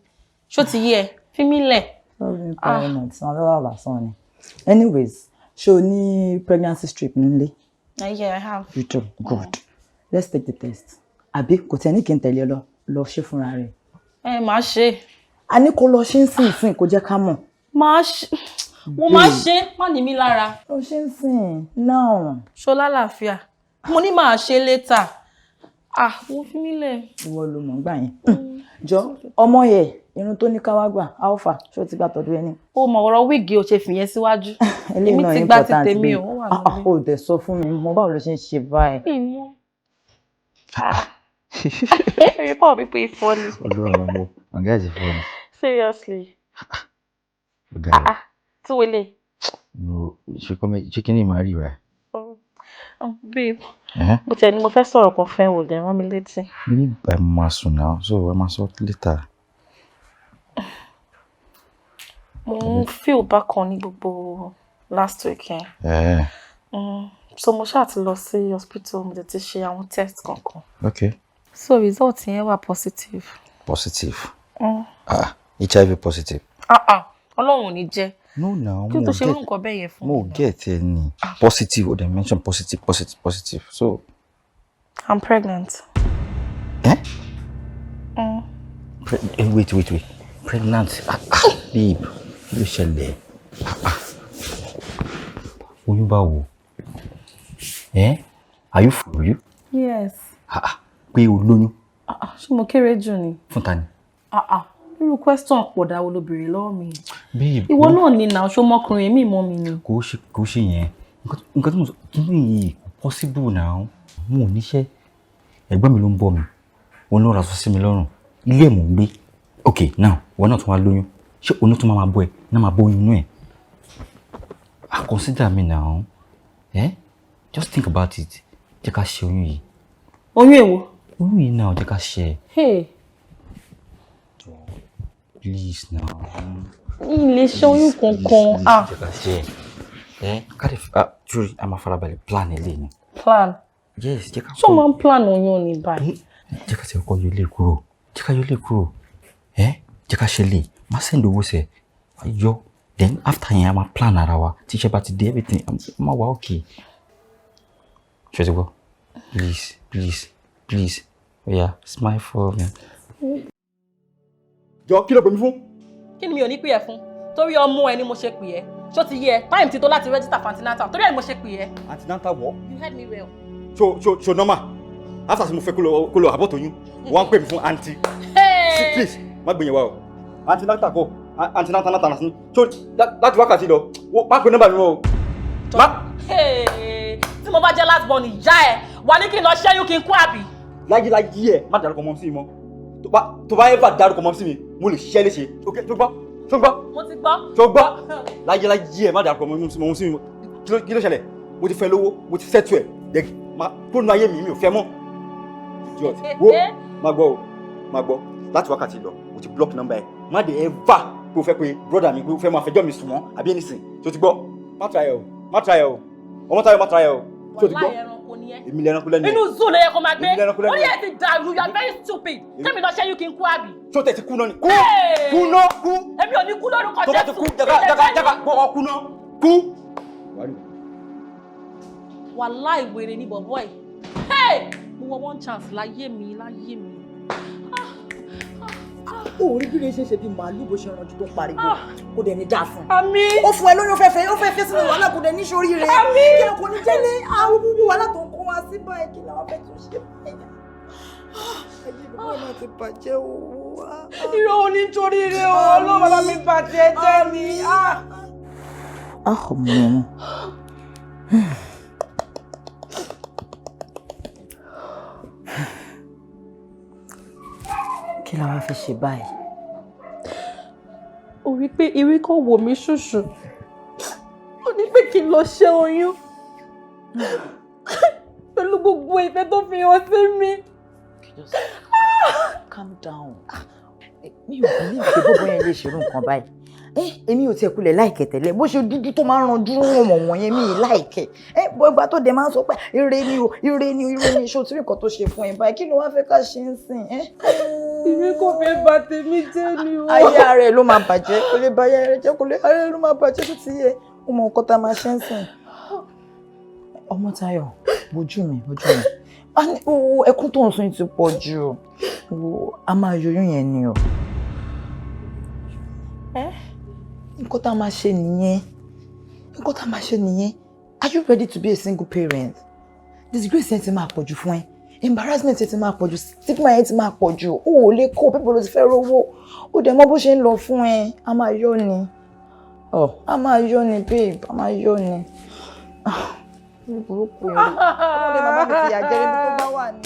Ṣó ti yé ẹ? Fi mí lẹ̀. Stop being paranoid. Sàn lọ́wọ́ lásán ni. Anyways, ṣé o ní pregnancy strip nílé? Yeah, I have. You do. Good. Let's take the test. Àbí kò tẹ̀ ní kí n tẹ̀lé lọ ṣe fúnra rẹ̀. Màá ṣe. A ní kó lọ ṣe ń sìn kó jẹ́ ká mọ̀. Màá ṣe. Mo máa ṣe má ní mi lára. Ó ṣe ń sìn náà. Ṣọlá láàfíà. Mo ní máa ṣe later. Mo fi mí lẹ̀. Ìwọ ló mọ̀ gbà yẹn. Jọ ọmọ yẹ irun tó ní ká wá gbà alpha ṣé o ti gbà tọdún ẹni. O mọ̀ ọ̀rọ̀ wíìgì o ṣe fìyẹn síwájú. Èmi ti gbà ti tèmi o. O dẹ̀ sọ fún mi mo báwo ló ṣe ń ṣe báyìí. You call me pretty funny. Ọlọ́run ọmọ ọ̀gá ẹ̀jẹ̀ fún mi. Seriously. Ọ̀gá tí wọlé. Ṣé kí ni màá rí rẹ̀? Babe, mo tẹ̀ ni mo fẹ́ sọ̀rọ̀ kan fẹ́ wò lẹ́ rán mi létí. Ní ẹ máa sùn náà, so ẹ máa sọ later. Mo feel bákan ní gbogbo last weekend. So mo ṣáà ti lọ sí hospital mo ti ṣe àwọn test kankan. Okay. So result yẹn wà positive. Positive? HIV positive? Ọlọ́run ò ní jẹ́. No, no. Kí o tó ṣe irú nǹkan bẹ́ẹ̀ yẹn fún mi. Mo get any positive or they mention positive. So. I'm pregnant. Wait. Pregnant? Babe, kí ló ṣẹlẹ̀? Oyún báwo? Are you for real? Yes. Pé o lóyún? Ṣé mo kéré jù ni? Fún ta ni? Irú question pọ̀dà wo ló béèrè lọ́wọ́ mi? Babe. Ìwọ náà ni náà ṣó mọ́kùnrin mi mọ́ mi ni. Kò ṣe yẹn. Nǹkan tí mo sọ kí ni possible now. Mo ò níṣẹ́. Ẹ̀gbọ́n mi ló ń bọ́ mi. Òun ló ra aṣọ sí mi lọ́rùn. Ilé mò ń gbé. Okay, now, wọ́n náà tún wá lóyún. Ṣé oyún tún máa bọ́ ẹ? Náà máa bọ́ oyún ẹ̀. Consider me now. Just think about it. Jẹ́ ká ṣe oyún yìí. Oyún èwo? Oyún yìí náà jẹ́ ká ṣe. Hey. Please now. Ilé ṣe oyún kankan. Jẹ́ ká ṣe. Jury, a máa farabalẹ̀ plan eléyìí ni. Plan? Yes, jẹ́ ká. Ṣé o máa ń plan oyún ní báyìí? Jẹ́ ká ṣe ọkọ yóò lè kúrò. Jẹ́ ká ṣe lè. Má send owó sẹ̀. Yọ. Then after yẹn a máa plan ara wa. Tíṣẹ́ bá ti dé everything. A máa wá okay. Ṣé o ti gbọ́? Please. Oya, smile for me. Jọ kí ló pè mí fún? Kí ni mi ò ní pè ẹ́ fún? Torí ọmọ ẹ ni mo ṣe pè ẹ́. Ṣó ti yẹ time ti tó láti register for antenatal. Torí ẹ ni mo ṣe pè ẹ́. Antenatal what? You heard me well. So normal. After tí mo fẹ́ kó lọ abort oyún, wọ́n pè mí fún aunty. Please, má gbìyànjú wa o. Antenatal kọ́, antenatal náà tànà sí. So láti wákàtí lọ, má pe nọ́mbà mi mọ́ o. Tí mo bá jẹ́ last born ìyá ẹ̀, wà ní kí n lọ ṣẹ́yún kí n kú àbí? Láyé ẹ̀ má dárúkọ mọ́ sí mi mọ́. Tó bá ever dárúkọ mọ́ sí mi, mo lè ṣiṣẹ́ léṣe. Ok, tó gbọ́? Mo ti gbọ́. Tó gbọ́? Láyé ẹ̀ má dárúkọ mọ́ sí mi mọ́. Kí ló ṣẹlẹ̀? Mo ti fẹ́ lówó, mo ti settle ẹ̀. Kó nu ayé mi ò fẹ́ mọ́. Wo máa gbọ́ láti wákàtí lọ mo ti block number ẹ̀ má dé ever pé o fẹ́ pé brother mi pé o fẹ́ máa fẹjọ́ mi sùn wọ́n àbí anything tó ti gbọ́ má try ẹ o ọmọ Táyọ̀ má try ẹ o tó ti gbọ́ èmi lẹ́ranko lẹ́nu inú zoo ló yẹ kó máa gbé ó yẹ ti dàrú you are very stupid kẹ́mi lọ ṣẹ́yún kí n kú àbí. tó tẹ̀ ti kú náà ni kú kú. èmi ò ní kú lórúkọ Jésù. tó bá ti kú jaga gbọ́ kú náà kú. wàláì wèrè ni bọ̀bọ̀ ẹ̀ mo wọ one chance láyé mi. ó rí bí lè ṣe bí màálù bó ṣe rànjú tó ń pariwo kò dẹ̀ ní dáa fún un. àmín. ó fún ẹ lóyún ó fẹ́ sínú wàhálà kò dẹ̀ ní sórí rẹ̀. àmín. kí ló kò ní jẹ́ ní àwọn búburú wàhálà tó ń kó wá sí báyìí kí làwọn fẹ́ tún ṣe báyìí. ayé mi báyìí máa ti bàjẹ́ o. irọ́ ò ní torí rẹ̀ o ọlọ́run bàbá mi bàjẹ́ jẹ́ ni. ọmọ mi. kí la wá fi ṣe báyìí. ó rí pé ìwé kan wò mí ṣùṣù ó ní pé kí n lọ ṣe oyún pẹ̀lú gbogbo ìfẹ́ tó fi hàn sí mi. Calm down. mi ò bí ní ìpè bọ́bọ́ yẹn lè ṣerú nǹkan báyìí. èmi ò tiẹ̀ kulẹ̀ láìkẹ̀ tẹ́lẹ̀ bó ṣe dúdú tó máa ń ranjú wọ̀n wọ̀nyẹn mi ì láìkẹ̀. bó ìgbà tó dé máa ń sọ pé ire ni ṣó tí nǹkan tó ṣe fún ẹ báyìí kí ló wá fẹ́ ká ṣe ń sìn. ìwé kò fẹ́ bà tèmi jẹ́ ni o. ayé ara ẹ̀ ló máa bàjẹ́ kò lè bá ayé ara ẹ̀ jẹ́ kò lè ara ẹ̀ ló máa bàjẹ́ tó ti yẹ ó mọ nǹkan tá a máa ṣe ń sìn. ọmọ Táyọ̀ bójú mi ẹkún tó ń sun ti pọ̀ jù a máa yọyún yẹn ni o. nǹkan tá a máa ṣe nìyẹn are you ready to be a single parent? disgrace yẹn ti máa pọ̀ jù fún ẹ embarrassment yẹn ti máa pọ̀ jù stigma yẹn ti máa pọ̀ jù o ò lè kó pípọ̀ ló ti fẹ́ rówó ó dẹ̀ mọ̀ bó ṣe ń lọ fún ẹ a máa yọ ni babe a máa yọ ni. ní burúkú yẹn ọmọdé màmá mi fi àjẹrẹ bí tó bá wà ní.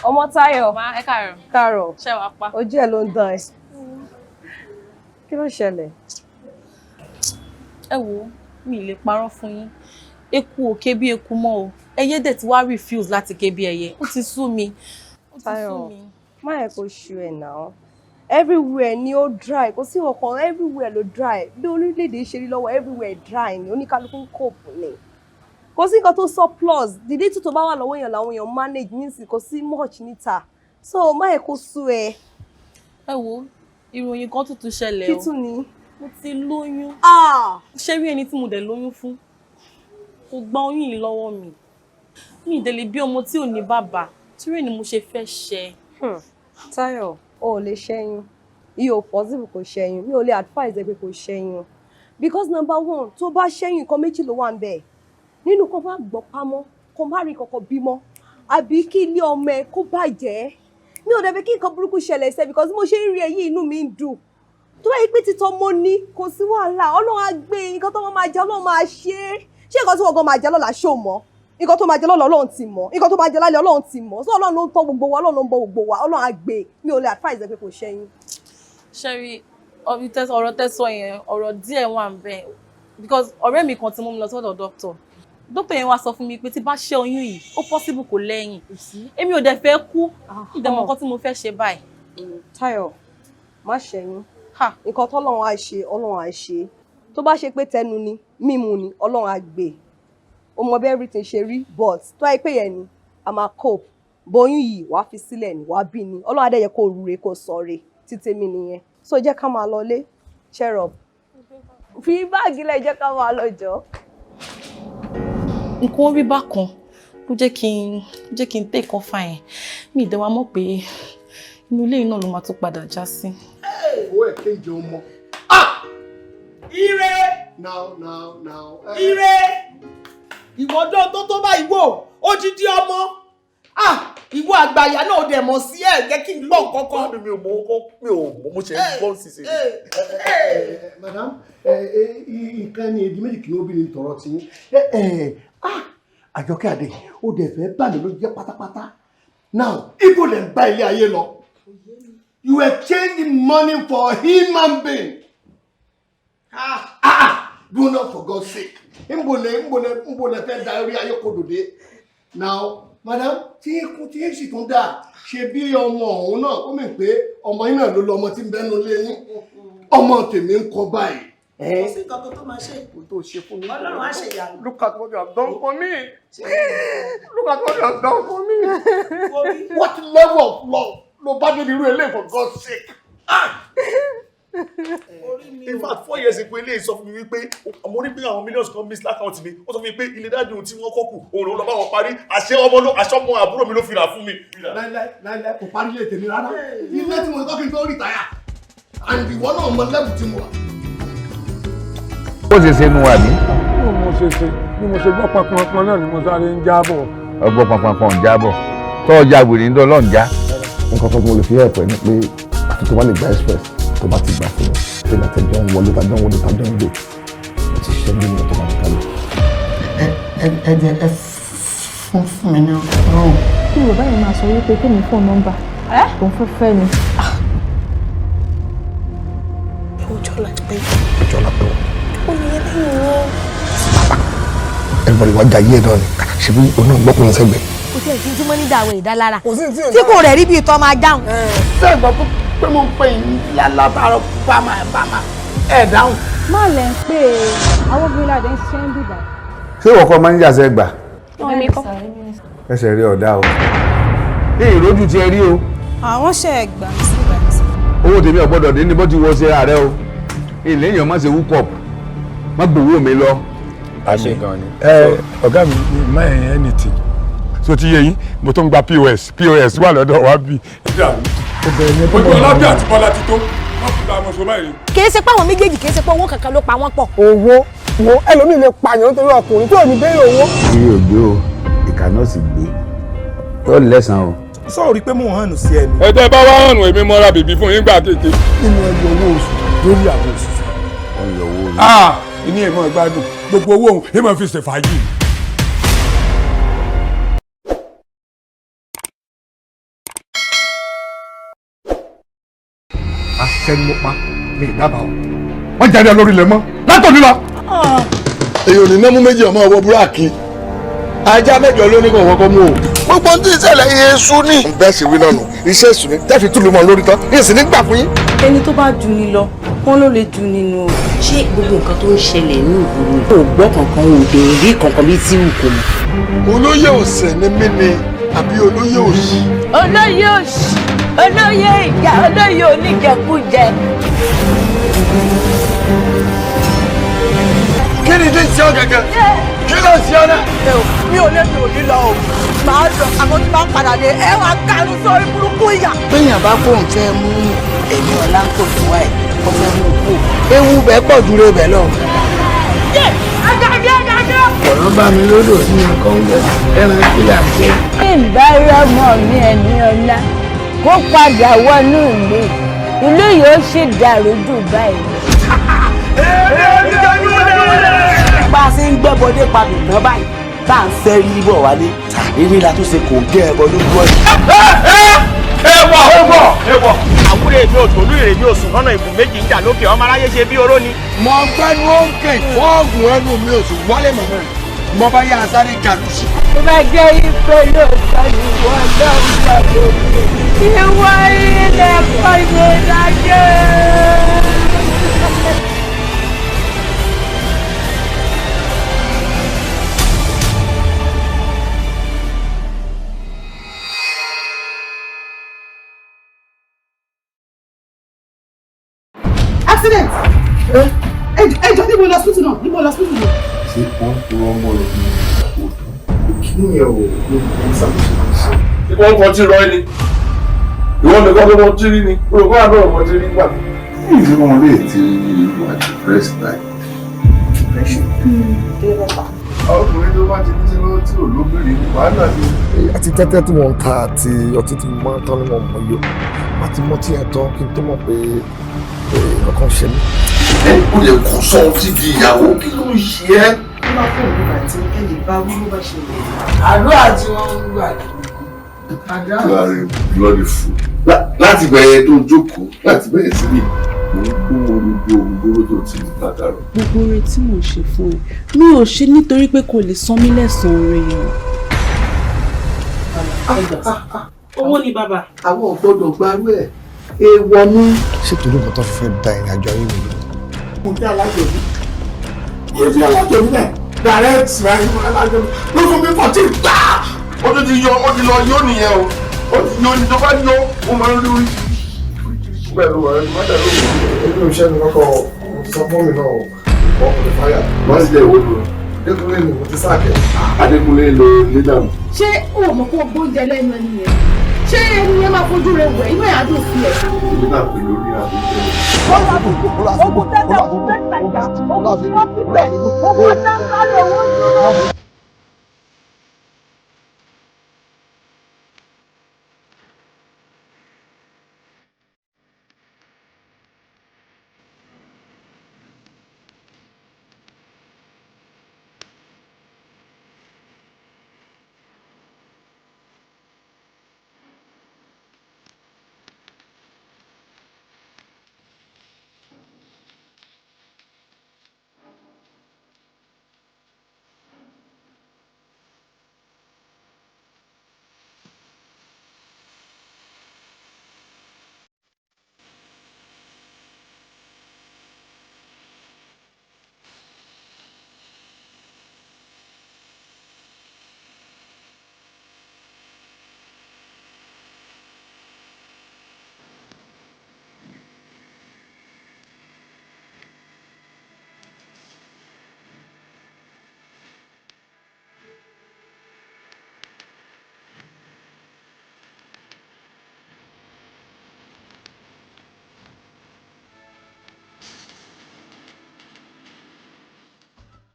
ọmọ Táyọ̀. má ẹ káàárọ̀. káàárọ̀. ṣé wàá pa. ojú ẹ ló ń dán ẹ. kí ló ṣẹlẹ̀. ẹ wo mi ì lè parọ́ fún yín eku ò ké bí eku mọ́ o ẹyẹ dẹ̀ ti wá refuse láti ké bí ẹyẹ ó ti sú mi. Táyọ̀ má yẹ kó ṣu ẹ̀ náà everywhere ni ó dry kò sí ọkàn everywhere ló dry bí orílẹ̀-èdè ṣe rí lọ́wọ́ everywhere dry ni oníkálukú ń cope ni kò sí nǹkan tó surplus dídí tó bá wà lọ́wọ́ èèyàn làwọn èèyàn manage nísìnyí kò sí much níta so má yẹ kó sú ẹ. ẹ wo ìròyìn kan tuntun ṣẹlẹ̀ o kí tún ni. mo ti lóyún. ṣé rí ẹni tí mo dẹ̀ lóyún fún kò gba oyún yìí lọ́wọ́ mi ìdẹ̀lẹ̀ bí ọmọ tí ò ní bàbá torí ni mo ṣe fẹ́ ṣe. Táyọ̀ o ò lè ṣẹ́yún iye ò possible kò ṣẹ́yún mi ò lè advise ẹ pé kò ṣẹ́yún because number one tó bá ṣẹ́yún nǹkan méjì ló wà ń bẹ̀ nínú kó bá gbọ́ pamọ́ kó má rí kankan bímọ àbí kí ilé ọmọ ẹ kó bàjẹ́ mi ò dẹ̀ fẹ́ kí nǹkan burúkú ṣẹlẹ̀ ṣe because mo ṣe ń rí èyí inú mi ń dùn tó bá yí pé títọ́ mo ní kò sí wàhálà Ọlọ́run á gbé nǹkan tó máa jẹ Ọlọ́run máa ṣe é ṣé nǹkan tí wọ́n gan máa jẹ lọ́la ṣó mọ́ nǹkan tó máa jẹ lọ́la Ọlọ́run ti mọ̀ nǹkan tó máa jẹ lálẹ́ Ọlọ́run ti mọ̀ so Ọlọ́run ló ń tọ́ gbogbo wa Ọlọ́run ló ń bọ́ gbogbo wa Ọlọ́run á gbé mi ò lè advise ẹ pé kò ṣẹ́yìn. ṣẹ́rí ọ̀rọ̀ tẹ́sọ yẹn ọ̀rọ̀ díẹ̀ wà ń bẹ̀ because ọ̀rẹ́ mi kan ti mú mi lọ sọ́dọ̀ dókítà yẹn wá sọ fún mi pé tí bá ṣẹ́ oyún yìí ó possible kò lẹ́yìn èmi ò dẹ̀ fẹ́ kú ìdẹ̀mọ̀ nǹkan tí mo fẹ́ ṣe báyìí. Táyọ̀ má ṣẹ́yìn nǹkan tọ́lọ́run á ṣe Ọlọ́run á ṣe tó bá ṣe pé tẹnu ni mímu ni Ọlọ́run á gbé o mọ bí everything ṣe rí but tó àyè pé yẹn ni a máa cope bóyún yìí wàá fi sílẹ̀ ni wàá bí ni Ọlọ́run á dẹ̀ yẹ kó rure kó sọ̀re títí mi nìyẹn so jẹ́ ká máa lọlé cheer up fi báàgì lẹ̀ jẹ́ ká máa lọ jọ. nǹkan rí bákan ló jẹ́ kí n take off yẹn mi ìdẹ́wà mọ̀ pé inú ilé náà ló máa tún padà já sí. owó ẹ̀ kéje ọmọ. ire. now. ire. ìwọ́dọ̀ tó báyìí wò odidi ọmọ ìwọ àgbàyà náà dẹ̀ mọ̀ sí ẹ̀ jẹ́ kí n gbọ́ kọ́kọ́. mi ò mọ mo ṣe ń gbọ́ sísè. madam nǹkan ni èdè méjì kì í obìnrin tọrọ tí Àjọkẹ́ Adé ó dẹ̀ fẹ́ bà mí ló jẹ́ pátápátá. Now ibo lè ń bá ilé ayé lọ. You exchange money for human being. Do not for God's sake. Mbole fẹ́ da orí ayé kodò dé. Now madam tí ń sì tún dà ṣe bí ọmọ ọ̀hún náà ó mì pé ọmọ yín náà ló lọ ọmọ tí ń bẹ́nu lé yín. Ọmọ tèmi ń kọ báyìí. Kò sí nǹkan tó máa ṣe. Kò tó ṣe fún mi. Ọlọ́run á ṣe ìyanu. Look at what you have done for me. Look at what you have done for me. What level of love ló bá dé irú eléyìí for God's sake? In fact 4 years ago eléyìí sọ fún mi wípé mo ní pé àwọn millions kan miss l'account mi ó sọ fún mi pé ilé dájú ohun tí wọ́n kọ́ kù òun ló lọ bá wọn parí àṣọmọ àbúrò mi ló fi rà fún mi. Láíláí kò parí lè tèmi rárá. Ilé tí mo tọ́ kí n tó rìtáyà and ìwọ náà mọ lẹ́bù tí mo wà. Ó ṣe ṣe nu wà ní. Bí mo ṣe gbọ́ pọnpọn náà ni mo sáré ń jábọ̀. Ọgbọ́n pọnpọn ń jábọ̀ tó ọjà wèrè ń dọ́lọ́ ń já. Nǹkan tó mo lè fi ẹ̀pẹ́ ni pé àti tó bá lè gba express tó bá ti gbà fún mi pé látẹ̀jọ́ ń wọlé tàjọ́ ń gbé mo ti ṣe bí mi tó máa ń kálẹ̀. Ẹ jẹ́ ẹ fún mi ní ọ̀rọ̀. Kí Yorùbá yẹn máa sọ wípé kí mi fún nọ́mbà òun fẹ́ fẹ́ ni. Ọjọ́ lápẹ́. Ọjọ́ lápẹ́. Ó ní ẹlẹ́yìn wọn. Everybody wá jayé ẹ̀ náà ni ṣebí oná gbọ́kùnrin sẹ́gbẹ̀ẹ́. Kò sí èsì tí mo ní dàwọ̀ ìdálára. Tí kò rẹ̀ rí bí ìtọ́ máa dáhùn. Ṣé ìgbà pé mo ń pè yín látàárọ̀ bámà ẹ̀ dáhùn. Má lẹ̀ ń pè é àwọn obìnrin ládé ń ṣiṣẹ́ ń dìbà. Ṣé ìwọ kọ́ máa ń jà sẹ́gbà? Èmi kọ́. Ẹsẹ̀ rí ọ̀dá o. Ní ìrójú ti ẹ rí o. Àwọn ṣe ẹgbà sí ìgbà tí. Owó tèmi ọ̀gbọ́dọ̀ dé ní bó ti wọ ṣe ààrẹ o. Ilé èèyàn má ṣe wúkọ̀p. Má gbowó mi lọ. Àṣẹ gan ni. Ọ̀gá mi má ẹ̀yìn anything. So ti yẹ yín mo tó ń gba POS wà lọ́dọ̀ wa bí. Ojú ọlábí àti Bọ́lá ti tó wọ́n fi gba ọmọ sọ báyìí. Kì í ṣe pé àwọn méjèèjì kì í ṣe pé owó kankan ló pa wọ́n pọ̀. Owó wo ẹlòmíì lè pààyàn nítorí ọkùnrin tí ò ní béèrè owó. Iye ògbé o, ìkà náà sì gbé. Ó lẹ́sàn-án o. Sọ̀rọ̀ rí pé mò ń hànú sí ẹni. Ẹ̀tẹ́ bá wá hànú èmi mọ́ra bèbí fún yín gbà kéèké. Nínú ẹgbẹ́ owó oṣù lórí àwọn òṣìṣẹ́. Ọyọ owó orí. Ìní ìmọ̀ ìgbádùn gbogbo owó òun èèmọ̀ fi ṣe fàájì. Aṣẹ́ni mo pa mi ìdábàá o. Wọ́n jáde lórí ilẹ̀ mọ́ látòní lọ. Èyí ò ní ná mú méjì ọmọ ọwọ́ búráàkì. Ajá mẹ́jọ ló ní kò wọ́kọ́ mú o. Gbogbo ní ìṣẹ̀lẹ̀ Yéṣu ní. Bẹ́ẹ̀ sì wí náà nù. Iṣẹ́ ìsùn ni tẹ́fì túlù mọ́ lórí tán. Yóò sì ní gbà fún yín. Ẹni tó bá ju ni lọ, wọ́n ló lè ju nínú o. Ṣé gbogbo nǹkan tó ń ṣẹlẹ̀ ní ìgboro kò gbọ́ kankan ò dé rí kankan bí tí wù kò mọ̀? Olóyè òsè ni mí ni àbí olóyè òṣì? Olóyè òṣì, olóyè ìjà, olóyè oníjẹkújẹ. Kí ni tí ń ṣe ọ́ gẹ́gẹ́? Kí ló ń ṣe ọ́ náà? Mi ò lè mi ò ní lọ o. Màá lọ àmọ́ tí bá ń padà dé ẹ wá kánú sórí burúkú ìyà. Béèyàn bá kóun fẹ́ mú ẹ̀mí ọ̀la kò tó wáyé, ó fẹ́ mú kú. Ewu bẹ́ẹ̀ pọ̀ dúró bẹ́ẹ̀ lọ. Ọ̀rọ̀ bá mi lódò ní nǹkan ń bẹ̀ ẹran kílà ṣe. Ìbárọ̀mọ mi ẹni ọlá kó padà wọnú ìlú yóò ṣì dàrú jù báyìí. Bá a ṣe ń gbẹ́bọdé padà náà báyìí tá à ń sẹ́rí bọ̀ wálé eré la tó ṣe kò gẹ́ ẹbọ lójú ọ̀yìn. Ewọ. Àwúrò èmi ò tòlú ìrèmí ò sùn lọ́nà ìbùn méjì ń jà lókè ọmọ aráyé ṣe bí oró ni. Mo gbẹ́nu òǹkè fọ́ọ̀gùn ẹnu mi ò sì wọlé mọ̀ mẹ́rin. Mo bá yá sáré jàlùsì. Tó bá jẹ́ ife lóòótọ́ ni wọ́n lọ́wọ́ lórí. Ìwọ ilẹ̀ kọ́ni lájẹ́. Accident! Ẹjọ́ níbo lọ hospital náà? Níbo lọ hospital náà? Ṣé wọ́n tó ọmọ rẹ̀ ní òdò? Kí ni ẹ̀ wò ló ń ṣàkóso? Ṣé wọ́n kọ́ tí rọ ẹni? Ìwọ́n nìkan tó mọ tí rí ni. Olùkọ́ àbẹ̀wò mọ tí rí gbà. Ìdí wọn lè ti wà depressed like. Depression. Ọkùnrin tó bá ti ní sí lọ́wọ́ tí ò lóbìnrin wàhálà ni. àti tẹ́tẹ́ tí wọ́n ń ta àti ọtí tí mo máa ń tán ní wọn mọ̀ yó àti mọ́tí yẹn tán kí n tó mọ̀ pé nǹkan ṣe mí. ó lè kó sọ ọtí di ìyàwó kí ló ń ṣe ẹ́. ó máa fún òun àti ẹnì bá wí ló bá ṣe lè. àdúrà tí wọ́n ń gbà bloody fool. láti bẹ̀rẹ̀ tó jókòó láti bẹ̀rẹ̀ síbí mo ń kó olùgbò òǹgbòrò tó ti látàrọ. gbogbo oore tí mò ń ṣe fún ẹ mi ò ṣe nítorí pé kò lè san mí lẹ́san oore yẹn. owó ni bàbá. àwọn ò gbọ́dọ̀ gbarú ẹ̀ èèwọ̀ ni. ṣètò olóògùn tó fẹ́ da ìrìn àjò ayé mi lọ. mo bí alájọ mi. mo bí alájọ mi náà direct alájọ mi ló fún mi fọtí gbà. ó tún ti yọ ó ti lọ yóò nìyẹn o ó ti yọ ní tó bá yọ ó máa ń rí orí pẹ̀lú ọ̀rẹ́ tó má dà lóhùn. ẹgbẹ́ òṣèlú lọ́kọ̀ sọ fún mi náà ọkùnrin fáyà. wọ́n ti jẹ́ ìwé lò. Adékúnlé ni mo ti sáàkẹ́. Adékúnlé ló lé dànù. ṣé o mọ̀ kó o gbóúnjẹ lẹ́nu ẹni yẹn ṣé ẹni yẹn máa fojú rẹ wẹ̀ inú ẹ̀ á dùn sí ẹ. èmi náà pè lórí àbíjẹ. ogun tẹ́tẹ́ ogun tẹ́tẹ́ ìjà ogun tí wọ́n ti bẹ̀ ogun tẹ́tẹ́ lówó dúró.